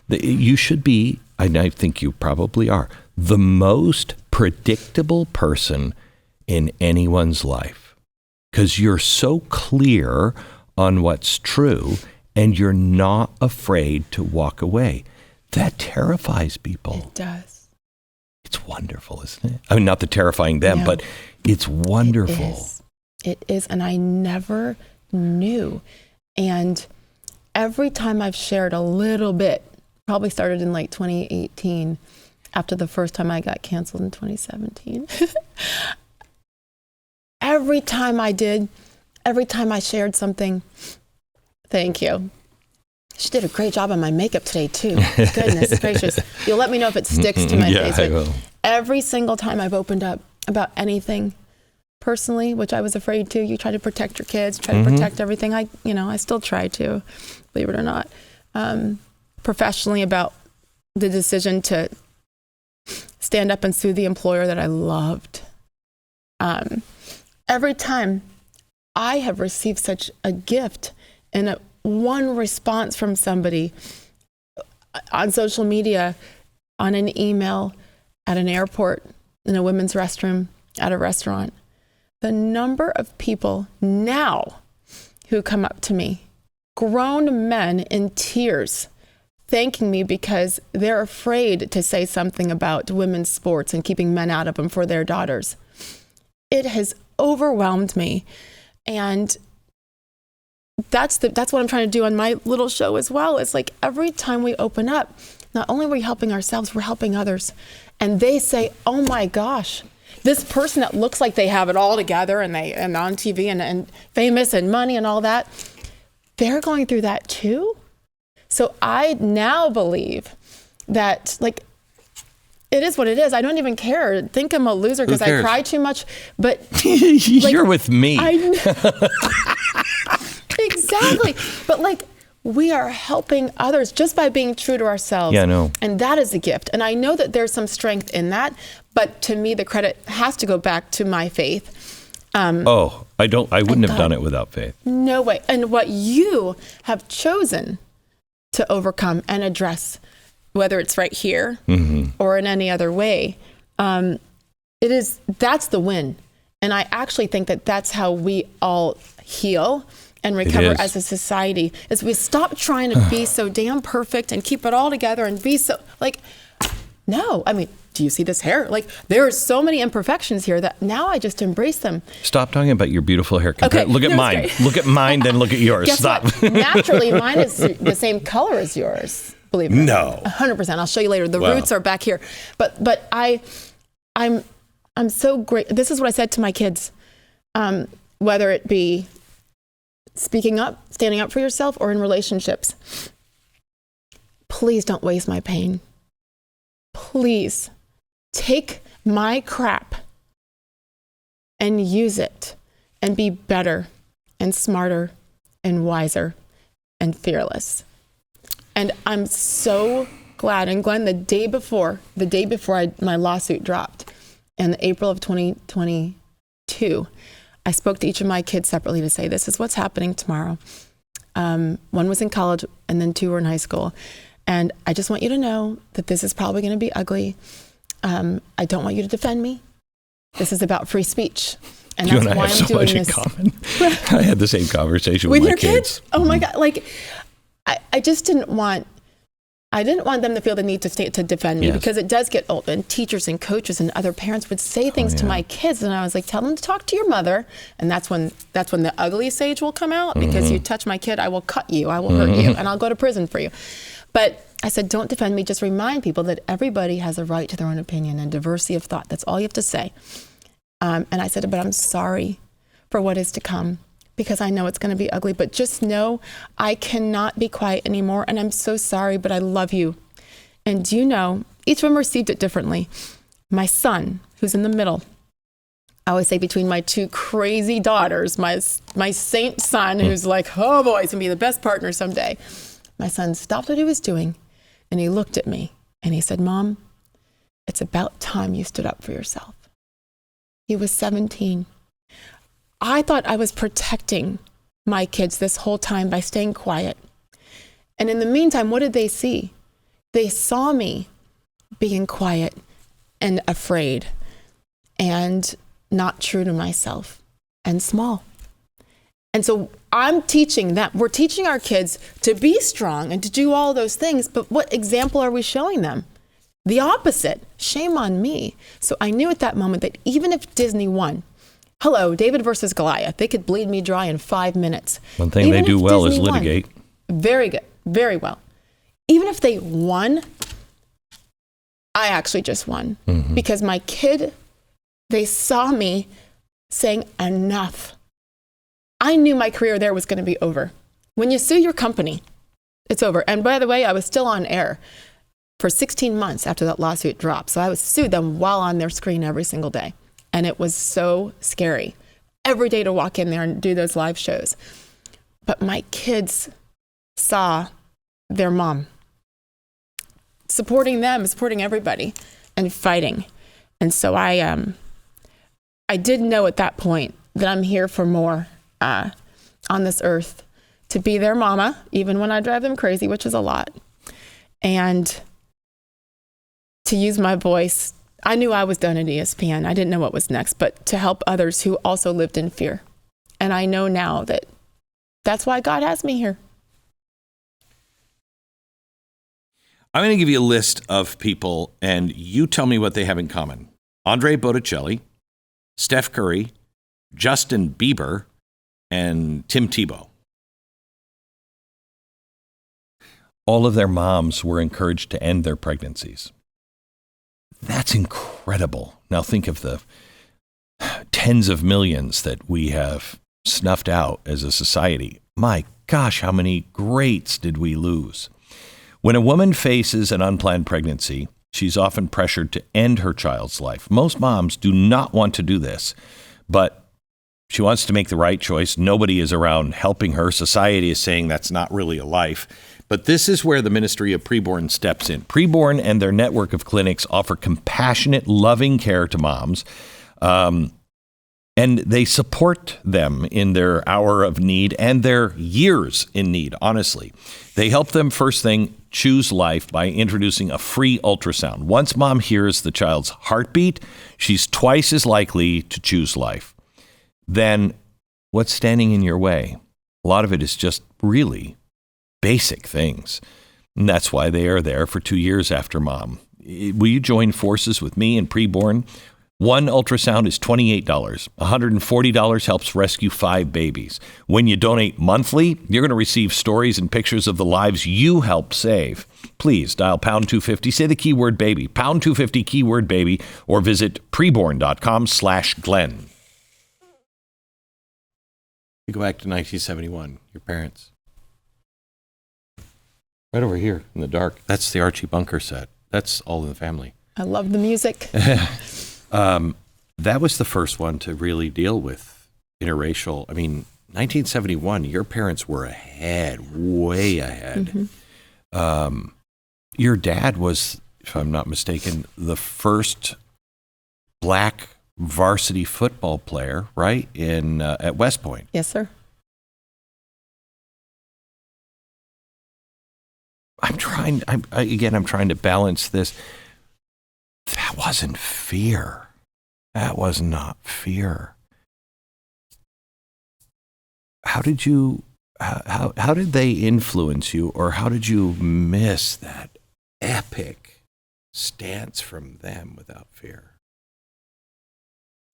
You should be, and I think you probably are, the most predictable person in anyone's life. Because you're so clear on what's true and you're not afraid to walk away. That terrifies people. It does. It's wonderful, isn't it? I mean, not the terrifying them, but it's wonderful. It is. And I never knew. And every time I've shared a little bit, probably started in like 2018, after the first time I got canceled in 2017. Every time I shared something, thank you. She did a great job on my makeup today, too. Goodness gracious. You'll let me know if it sticks to my face. I will. Every single time I've opened up about anything personally, which I was afraid to, you try to protect your kids, try to protect everything. I still try to, believe it or not. Professionally, about the decision to stand up and sue the employer that I loved. Every time I have received such a gift and one response from somebody on social media, on an email, at an airport, in a women's restroom, at a restaurant. The number of people now who come up to me, grown men in tears, thanking me because they're afraid to say something about women's sports and keeping men out of them for their daughters. It has overwhelmed me. And that's what I'm trying to do on my little show as well. It's like every time we open up, not only are we helping ourselves, we're helping others. And they say, oh my gosh, this person that looks like they have it all together and on TV and famous and money and all that, they're going through that too. So I now believe that, like, it is what it is. I don't even care. Think I'm a loser because I cry too much. But you're with me. I know. Exactly. But like, we are helping others just by being true to ourselves. Yeah, I know. And that is a gift. And I know that there's some strength in that. But to me, the credit has to go back to my faith. I wouldn't have done it without faith. No way. And what you have chosen to overcome and address, whether it's right here or in any other way, that's the win. And I actually think that that's how we all heal and recover as a society, is we stop trying to be so damn perfect and keep it all together and be so, like, no, I mean, do you see this hair? Like, there are so many imperfections here that now I just embrace them. Stop talking about your beautiful hair. Okay, look at mine. Look at mine, then look at yours. Guess Stop. What? Naturally, mine is the same color as yours. Believe me. No. 100%. I'll show you later. The roots are back here. But I'm so great. This is what I said to my kids, whether it be speaking up, standing up for yourself, or in relationships. Please don't waste my pain. Please take my crap and use it and be better and smarter and wiser and fearless. And I'm so glad. And Glenn, the day before my lawsuit dropped in April of 2022, I spoke to each of my kids separately to say, this is what's happening tomorrow. One was in college and then two were in high school. And I just want you to know that this is probably going to be ugly. I don't want you to defend me. This is about free speech. And that's why I'm doing this. I had the same conversation with my your kids. Oh my God. Like, I just didn't want I didn't want them to feel the need to defend me Yes. because it does get old. And teachers and coaches and other parents would say things to my kids, and I was like, tell them to talk to your mother. And that's when the ugly Sage will come out, because you touch my kid, I will cut you, I will hurt you, and I'll go to prison for you. But I said, don't defend me. Just remind people that everybody has a right to their own opinion and diversity of thought. That's all you have to say. And I said, but I'm sorry for what is to come, because I know it's going to be ugly. But just know I cannot be quiet anymore. And I'm so sorry, but I love you. And do you know, each of them received it differently. My son, who's in the middle, I always say between my two crazy daughters, my saint son, who's like, oh boy, he's going to be the best partner someday. My son stopped what he was doing, and he looked at me, and he said, Mom, it's about time you stood up for yourself. He was 17. I thought I was protecting my kids this whole time by staying quiet. And in the meantime, what did they see? They saw me being quiet and afraid and not true to myself and small. And so I'm teaching them. We're teaching our kids to be strong and to do all those things. But what example are we showing them? The opposite. Shame on me. So I knew at that moment that even if Disney won, hello, David versus Goliath, they could bleed me dry in 5 minutes. One thing Even they do if well Disney is litigate. won, very good. Very well. Even if they won, I actually just won. Because my kid, they saw me saying enough. I knew my career there was going to be over. When you sue your company, it's over. And by the way, I was still on air for 16 months after that lawsuit dropped. So I was sued them while on their screen every single day. And it was so scary every day to walk in there and do those live shows. But my kids saw their mom supporting them, supporting everybody, and fighting. And so I did know at that point that I'm here for more on this earth, to be their mama, even when I drive them crazy, which is a lot, and to use my voice. I knew I was done at ESPN. I didn't know what was next, but to help others who also lived in fear. And I know now that that's why God has me here. I'm going to give you a list of people, and you tell me what they have in common. Andre Botticelli, Steph Curry, Justin Bieber, and Tim Tebow. All of their moms were encouraged to end their pregnancies. That's incredible. Now think of the tens of millions that we have snuffed out as a society. My gosh, how many greats did we lose? When a woman faces an unplanned pregnancy, she's often pressured to end her child's life. Most moms do not want to do this, but she wants to make the right choice. Nobody is around helping her. Society is saying that's not really a life. But this is where the Ministry of Preborn steps in. Preborn and their network of clinics offer compassionate, loving care to moms. And they support them in their hour of need and their years in need, honestly. They help them, first thing, choose life by introducing a free ultrasound. Once mom hears the child's heartbeat, she's twice as likely to choose life. Then what's standing in your way? A lot of it is just really basic things. And that's why they are there for 2 years after mom. Will you join forces with me and Preborn? One ultrasound is $28. $140 helps rescue 5 babies. When you donate monthly, you're going to receive stories and pictures of the lives you helped save. Please dial pound 250, say the keyword baby, pound 250 keyword baby, or visit preborn.com/Glenn. You go back to 1971, your parents. Right over here in the dark. That's the Archie Bunker set. That's All in the Family. I love the music. That was the first one to really deal with interracial. I mean, 1971, your parents were ahead, way ahead. Your dad was, if I'm not mistaken, the first black varsity football player, right, at West Point. Yes, sir. I'm trying to balance this. That wasn't fear. That was not fear. How did they influence you, or how did you miss that epic stance from them without fear.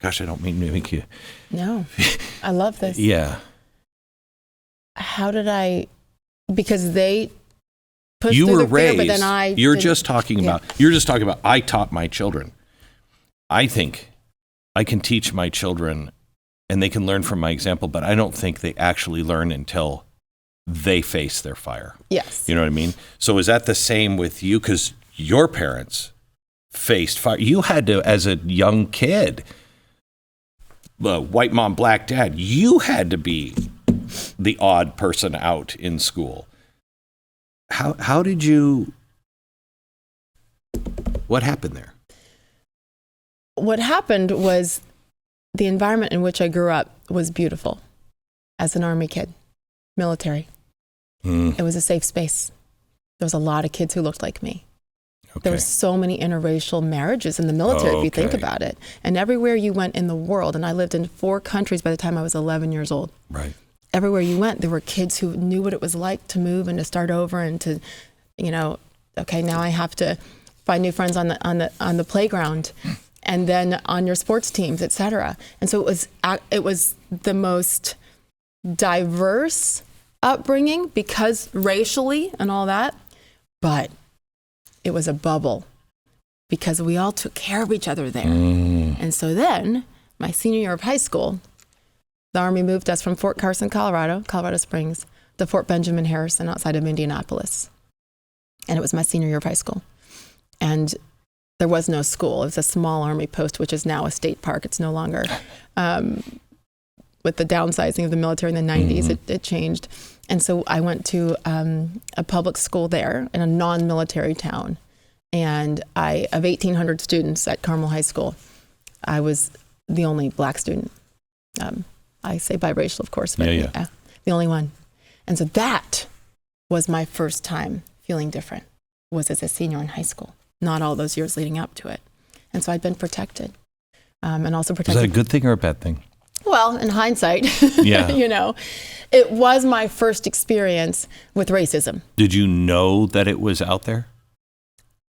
Gosh, I don't mean to make you. No, I love this. Yeah. How did because they pushed You through were the fear, raised. but then You're just talking about. I taught my children. I think I can teach my children, and they can learn from my example. But I don't think they actually learn until they face their fire. Yes. You know what I mean? So is that the same with you? Because your parents faced fire. You had to, as a young kid, white mom, black dad, you had to be the odd person out in school. How did you, what happened there? What happened was the environment in which I grew up was beautiful as an Army kid, military. It was a safe space. There was a lot of kids who looked like me. Okay. There were so many interracial marriages in the military, if you think about it. And everywhere you went in the world, and I lived in 4 countries by the time I was 11 years old. Right. Everywhere you went, there were kids who knew what it was like to move and to start over and to, okay, now I have to find new friends on the playground, and then on your sports teams, et cetera. And so it was the most diverse upbringing because racially and all that, but it was a bubble because we all took care of each other there. And so then my senior year of high school, the Army moved us from Fort Carson, Colorado Springs, to Fort Benjamin Harrison outside of Indianapolis. And it was my senior year of high school. And there was no school. It was a small Army post, which is now a state park. It's no longer. With the downsizing of the military in the 90s, it changed. And so I went to a public school there in a non-military town. And of 1,800 students at Carmel High School, I was the only black student. I say biracial, of course, but the only one. And so that was my first time feeling different, was as a senior in high school, not all those years leading up to it. And so I'd been protected. And also protected. Is that a good thing or a bad thing? Well, in hindsight, it was my first experience with racism. Did you know that it was out there?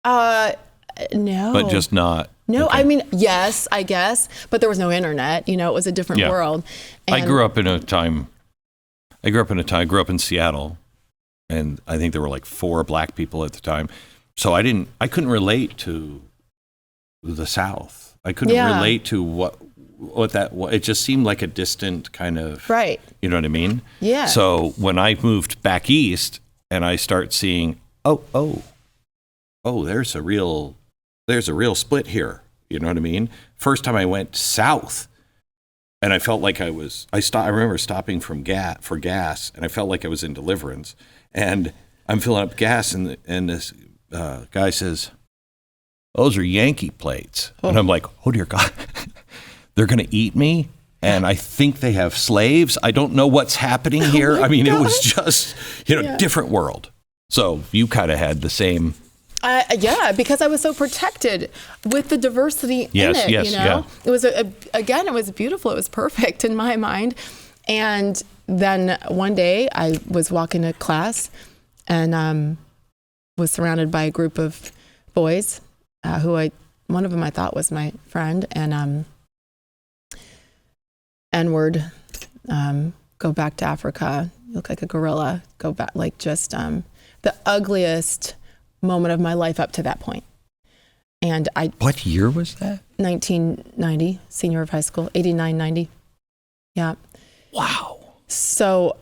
No. But just not. No, okay. I mean, yes, I guess, but there was no internet. It was a different world. And I grew up in Seattle, and I think there were like 4 black people at the time. So I couldn't relate to the South. I couldn't relate to what it just seemed like a distant kind of, right. You know what I mean? Yeah. So when I moved back east and I start seeing, there's a real split here. You know what I mean? First time I went south and I felt like I remember stopping for gas, and I felt like I was in Deliverance, and I'm filling up gas, and this guy says, "Those are Yankee plates." And I'm like, "Oh dear God, they're going to eat me." And I think they have slaves. I don't know what's happening here. I mean, it was just, different world. So you kind of had the same. Because I was so protected with the diversity in it. Yeah. It was it was beautiful. It was perfect in my mind. And then one day I was walking to class and was surrounded by a group of boys one of them I thought was my friend, and N-word, go back to Africa, you look like a gorilla, go back, like just the ugliest moment of my life up to that point. And What year was that? 1990, senior of high school, 89, 90. Yeah. Wow. So,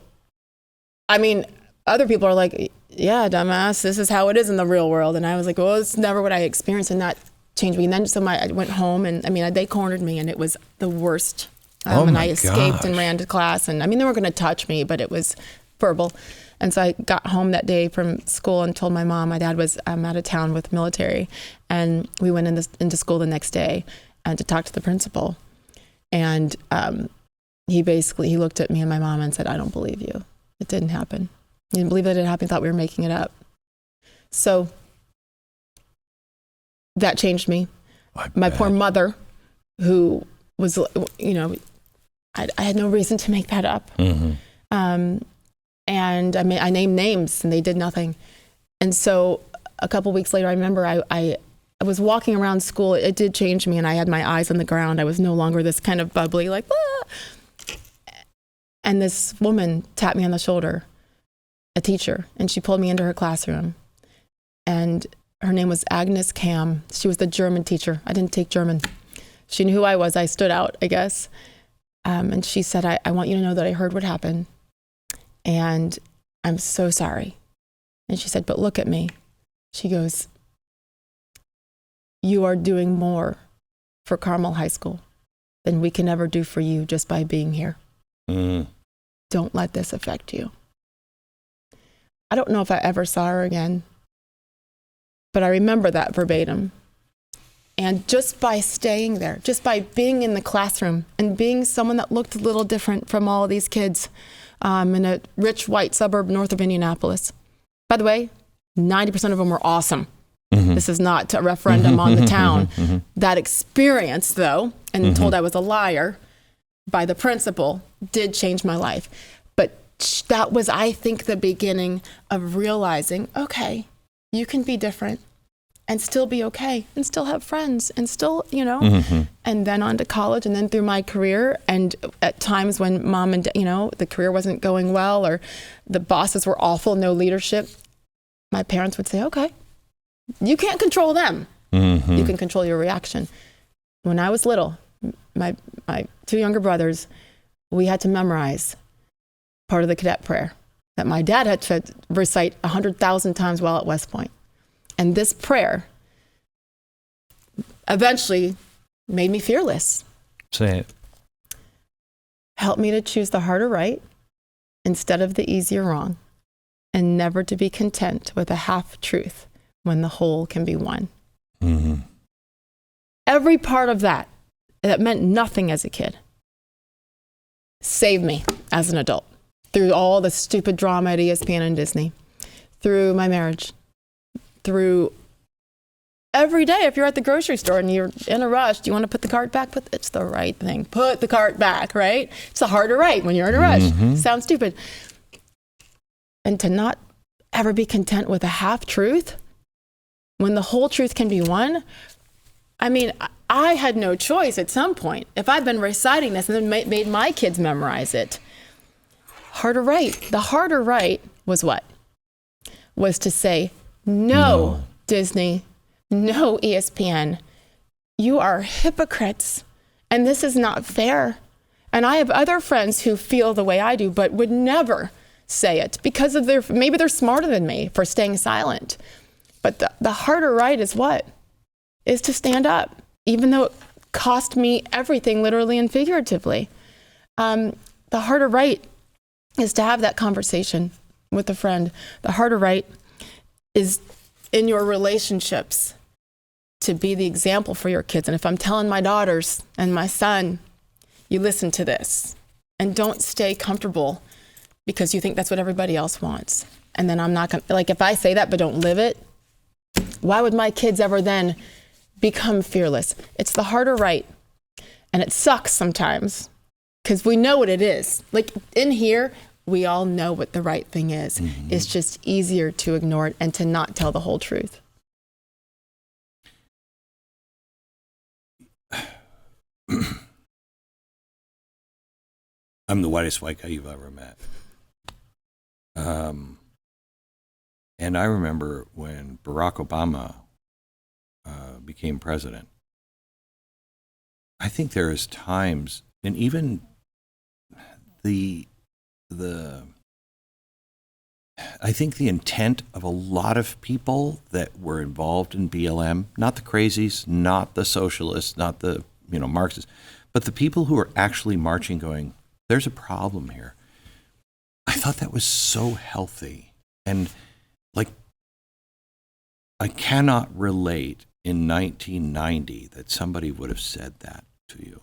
I mean, other people are like, yeah, dumbass, this is how it is in the real world. And I was like, well, it's never what I experienced, and that changed me. And then I went home, and they cornered me, and it was the worst. And I escaped and ran to class. And they weren't going to touch me, but it was verbal. And so I got home that day from school and told my mom. My dad was out of town with military, and we went into school the next day to talk to the principal. And he looked at me and my mom and said, "I don't believe you. It didn't happen. He didn't believe that it happened. He thought we were making it up." So that changed me. My poor mother, who was, I had no reason to make that up. Mm-hmm. And I named names, and they did nothing. And so a couple weeks later, I remember I was walking around school. It did change me, and I had my eyes on the ground. I was no longer this kind of bubbly, like, ah. And this woman tapped me on the shoulder, a teacher, and she pulled me into her classroom. And her name was Agnes Kam. She was the German teacher. I didn't take German. She knew who I was. I stood out, I guess. And she said, I want you to know that I heard what happened. And I'm so sorry. And she said, but look at me. She goes, you are doing more for Carmel High School than we can ever do for you just by being here. Mm. Don't let this affect you. I don't know if I ever saw her again, but I remember that verbatim. And just by staying there, just by being in the classroom and being someone that looked a little different from all of these kids in a rich white suburb north of Indianapolis. By the way, 90% of them were awesome. Mm-hmm. This is not a referendum on the town. Mm-hmm. That experience, though, and told I was a liar by the principal, did change my life. But that was, I think, the beginning of realizing, okay, you can be different and still be okay and still have friends and still, and then on to college and then through my career. And at times when mom and, the career wasn't going well or the bosses were awful, no leadership, my parents would say, okay, you can't control them. Mm-hmm. You can control your reaction. When I was little, my two younger brothers, we had to memorize part of the cadet prayer that my dad had to recite 100,000 times while at West Point. And this prayer eventually made me fearless. Say it. Help me to choose the harder right instead of the easier wrong, and never to be content with a half truth when the whole can be won. Mm-hmm. Every part of that meant nothing as a kid saved me as an adult through all the stupid drama at ESPN and Disney, through my marriage, through every day. If you're at the grocery store and you're in a rush, do you want to put the cart back? It's the right thing. Put the cart back, right? It's the harder right when you're in a rush. Mm-hmm. Sounds stupid. And to not ever be content with a half truth when the whole truth can be won. I mean, I had no choice at some point. If I'd been reciting this and then made my kids memorize it. Harder right. The harder right was what? Was to say, no, Disney, no, ESPN. You are hypocrites, and this is not fair. And I have other friends who feel the way I do, but would never say it because of maybe they're smarter than me for staying silent. But the harder right is what? Is to stand up, even though it cost me everything, literally and figuratively. The harder right is to have that conversation with a friend. The harder right is in your relationships to be the example for your kids. And if I'm telling my daughters and my son, you listen to this and don't stay comfortable because you think that's what everybody else wants. And then I'm not going to, if I say that but don't live it, why would my kids ever then become fearless? It's the harder right. And it sucks sometimes because we know what it is. In here, we all know what the right thing is. Mm-hmm. It's just easier to ignore it and to not tell the whole truth. I'm the whitest white guy you've ever met. And I remember when Barack Obama became president, I think there is times, and even I think the intent of a lot of people that were involved in BLM, not the crazies, not the socialists, not the Marxists, but the people who were actually marching going, there's a problem here. I thought that was so healthy. And I cannot relate in 1990 that somebody would have said that to you.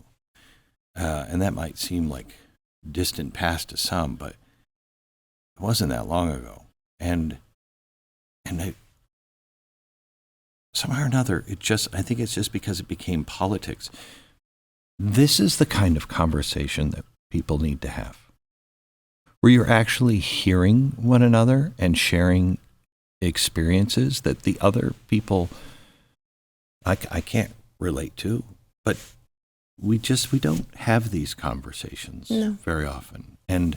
And that might seem like distant past to some, but it wasn't that long ago. And somehow or another, I think it's just because it became politics. This is the kind of conversation that people need to have, where you're actually hearing one another and sharing experiences that the other people I can't relate to, but we don't have these conversations very often. And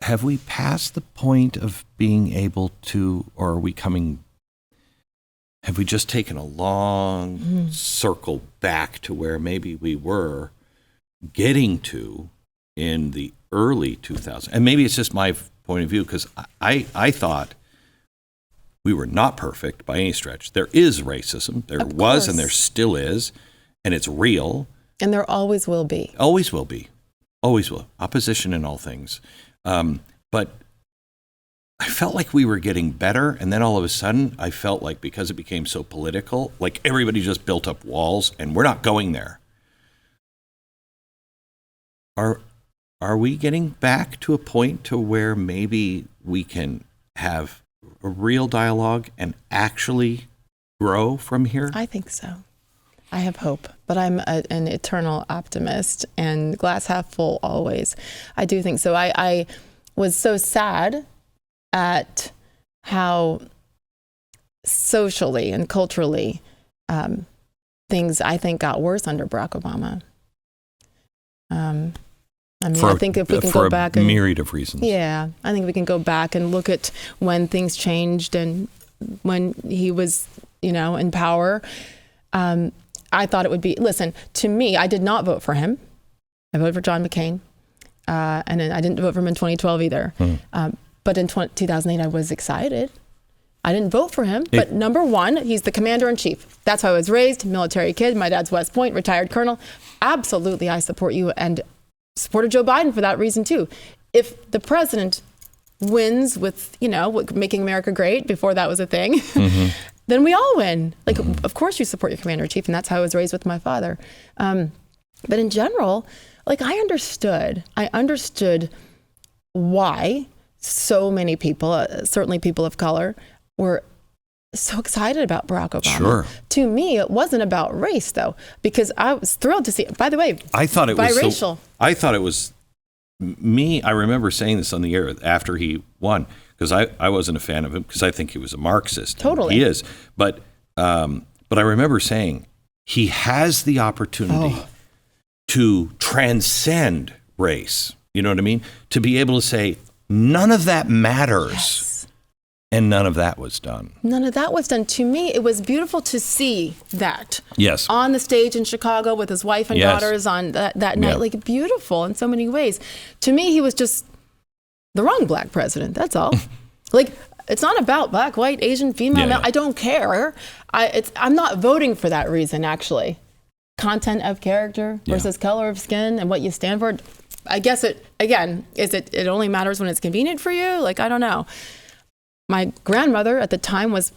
have we passed the point of being able to, or have we just taken a long circle back to where maybe we were getting to in the early 2000s? And maybe it's just my point of view, because I thought we were not perfect by any stretch. There is racism. There was, and there still is, and it's real. And there always will be. Always will be. Always will. Opposition in all things. But I felt like we were getting better, and then all of a sudden, I felt like because it became so political, like everybody just built up walls, and we're not going there. Are we getting back to a point to where maybe we can have a real dialogue and actually grow from here? I think so. I have hope, but I'm an eternal optimist and glass half full always. I do think so. I was so sad at how socially and culturally things, I think, got worse under Barack Obama. I think if we can go back for a myriad of reasons. Yeah, I think we can go back and look at when things changed and when he was, in power. I thought it would be, listen, to me, I did not vote for him. I voted for John McCain. And then I didn't vote for him in 2012 either. But in 2008, I was excited. I didn't vote for him, but number one, he's the commander-in-chief. That's how I was raised, military kid. My dad's West Point, retired colonel. Absolutely, I support you and supported Joe Biden for that reason too. If the president wins with, making America great, before that was a thing, then we all win. Like, of course you support your commander-in-chief, and that's how I was raised with my father. But in general, like I understood why so many people, certainly people of color, were so excited about Barack Obama. Sure. To me, it wasn't about race, though, because I was thrilled to see. By the way, I thought it was biracial. I thought it was me. I remember saying this on the air after he won, because I wasn't a fan of him because I think he was a Marxist. Totally, he is. But I remember saying he has the opportunity to transcend race. You know what I mean? To be able to say none of that matters. Yes. And none of that was done. None of that was done. To me, it was beautiful to see that. Yes. On the stage in Chicago with his wife and daughters on that night. Like, beautiful in so many ways. To me, he was just the wrong black president. That's all. Like, it's not about black, white, Asian, female, male. I don't care. I'm not voting for that reason, actually. Content of character versus color of skin and what you stand for. I guess it only matters when it's convenient for you? Like, I don't know. My grandmother at the time was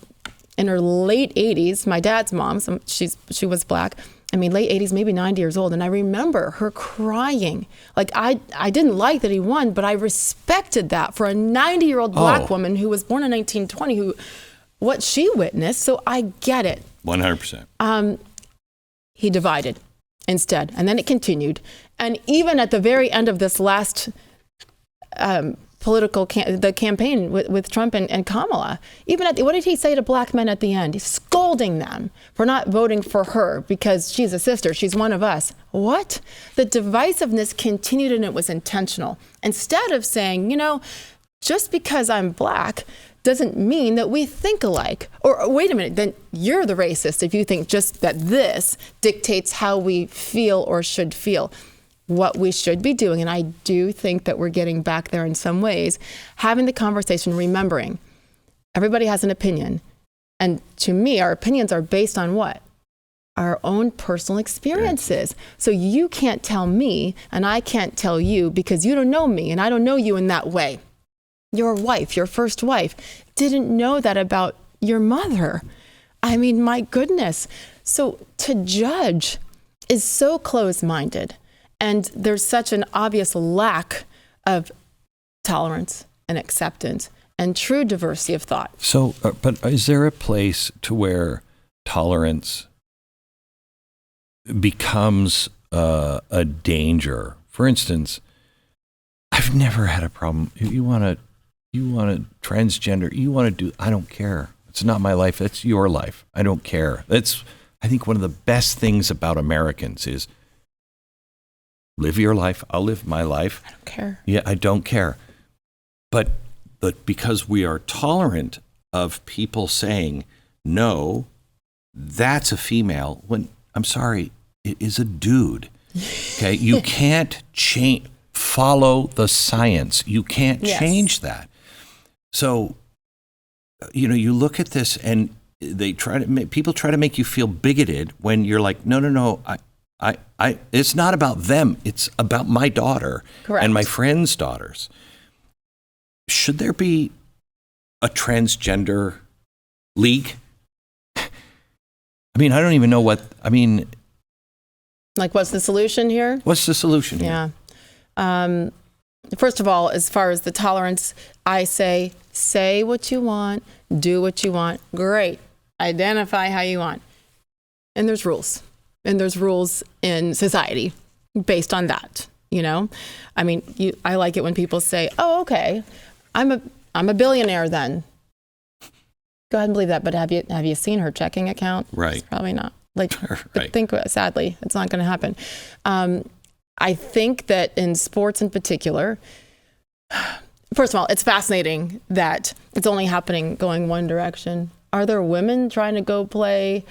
in her late 80s, my dad's mom, she was black. I mean, late 80s, maybe 90 years old. And I remember her crying. Like, I didn't like that he won, but I respected that for a 90-year-old black woman who was born in 1920, what she witnessed. So I get it. 100%. He divided instead. And then it continued. And even at the very end of this last the campaign with Trump and Kamala, even what did he say to black men at the end? He's scolding them for not voting for her because she's a sister, she's one of us. What? The divisiveness continued, and it was intentional. Instead of saying, just because I'm black doesn't mean that we think alike. Or wait a minute, then you're the racist if you think just that this dictates how we feel or should feel. What we should be doing, and I do think that we're getting back there in some ways, having the conversation, remembering everybody has an opinion. And to me, our opinions are based on what? Our own personal experiences. So you can't tell me, and I can't tell you, because you don't know me, and I don't know you in that way. Your wife, your first wife, didn't know that about your mother. I mean, my goodness. So to judge is so closed-minded. And there's such an obvious lack of tolerance and acceptance and true diversity of thought. So, but is there a place to where tolerance becomes a danger? For instance, I've never had a problem. You want to You want to transgender, you want to do, I don't care. It's not my life. It's your life. I don't care. That's, I think, one of the best things about Americans is live your life. I'll live my life. I don't care. Yeah, I don't care. But because we are tolerant of people saying, no, that's a female, when, I'm sorry, it is a dude. Okay? You can't follow the science. You can't change that. So, you look at this and people try to make you feel bigoted when you're like, no, I it's not about them. It's about my daughter. Correct. And my friends' daughters. Should there be a transgender league? I mean, I don't even know like, what's the solution here? What's the solution here? Yeah. First of all, as far as the tolerance, I say what you want, do what you want. Great. Identify how you want. And there's rules. And there's rules in society based on that, I mean, I like it when people say, oh, okay, I'm a billionaire then. Go ahead and believe that. But have you seen her checking account? Right. It's probably not. Like, right. Think, sadly, it's not going to happen. I think that in sports in particular, first of all, it's fascinating that it's only happening going one direction. Are there women trying to go play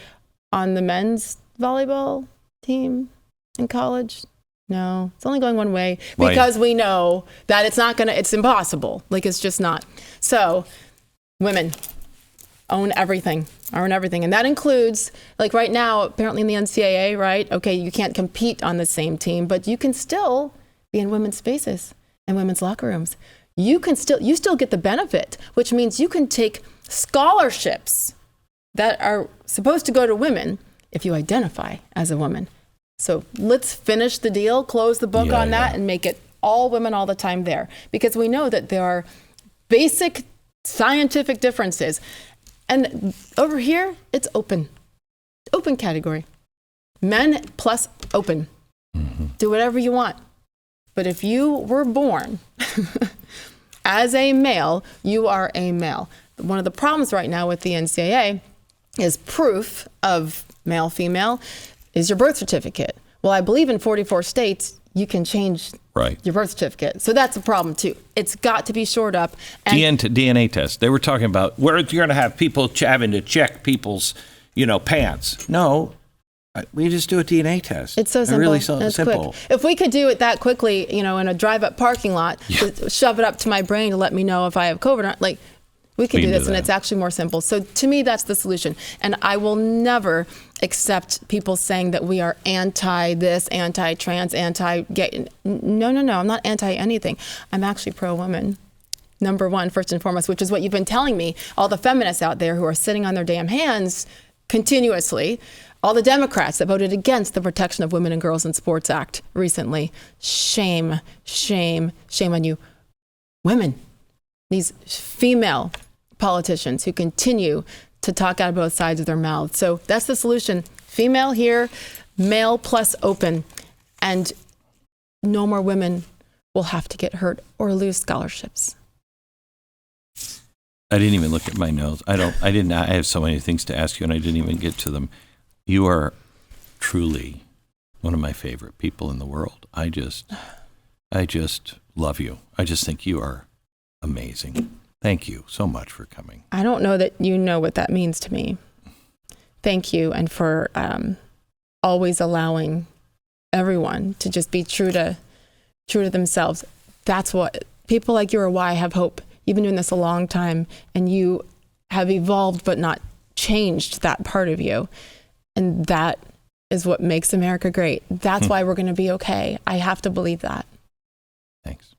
on the men's volleyball team in college? No, it's only going one way because we know that it's impossible. Like, it's just not. So women own everything. And that includes, like, right now, apparently in the NCAA, right? Okay, you can't compete on the same team, but you can still be in women's spaces and women's locker rooms. You still get the benefit, which means you can take scholarships that are supposed to go to women if you identify as a woman. So let's finish the deal, close the book on that, and make it all women all the time there. Because we know that there are basic scientific differences. And over here, it's open category. Men plus open. Mm-hmm. Do whatever you want. But if you were born as a male, you are a male. One of the problems right now with the NCAA is proof of male, female is your birth certificate. Well, I believe in 44 states, you can change your birth certificate. So that's a problem too. It's got to be shored up. And DNA test. They were talking about where you're going to have people having to check people's, pants. No, we just do a DNA test. It's so simple. Really simple. Quick. If we could do it that quickly, in a drive-up parking lot, shove it up to my brain to let me know if I have COVID or not, like, we can do this, and it's actually more simple. So to me, that's the solution. And I will never accept people saying that we are anti-this, anti-trans, anti-gay. No. I'm not anti-anything. I'm actually pro-woman. Number one, first and foremost, which is what you've been telling me, all the feminists out there who are sitting on their damn hands continuously, all the Democrats that voted against the Protection of Women and Girls in Sports Act recently. Shame on you. Women. These female politicians who continue to talk out of both sides of their mouths. So that's the solution. Female here, male plus open. And no more women will have to get hurt or lose scholarships. I didn't even look at my notes. I have so many things to ask you and I didn't even get to them. You are truly one of my favorite people in the world. I just love you. I just think you are amazing. Thank you so much for coming. I don't know that you know what that means to me. Thank you, and for always allowing everyone to just be true to themselves. That's what people like you are why I have hope. You've been doing this a long time, and you have evolved but not changed that part of you. And that is what makes America great. That's why we're going to be okay. I have to believe that. Thanks.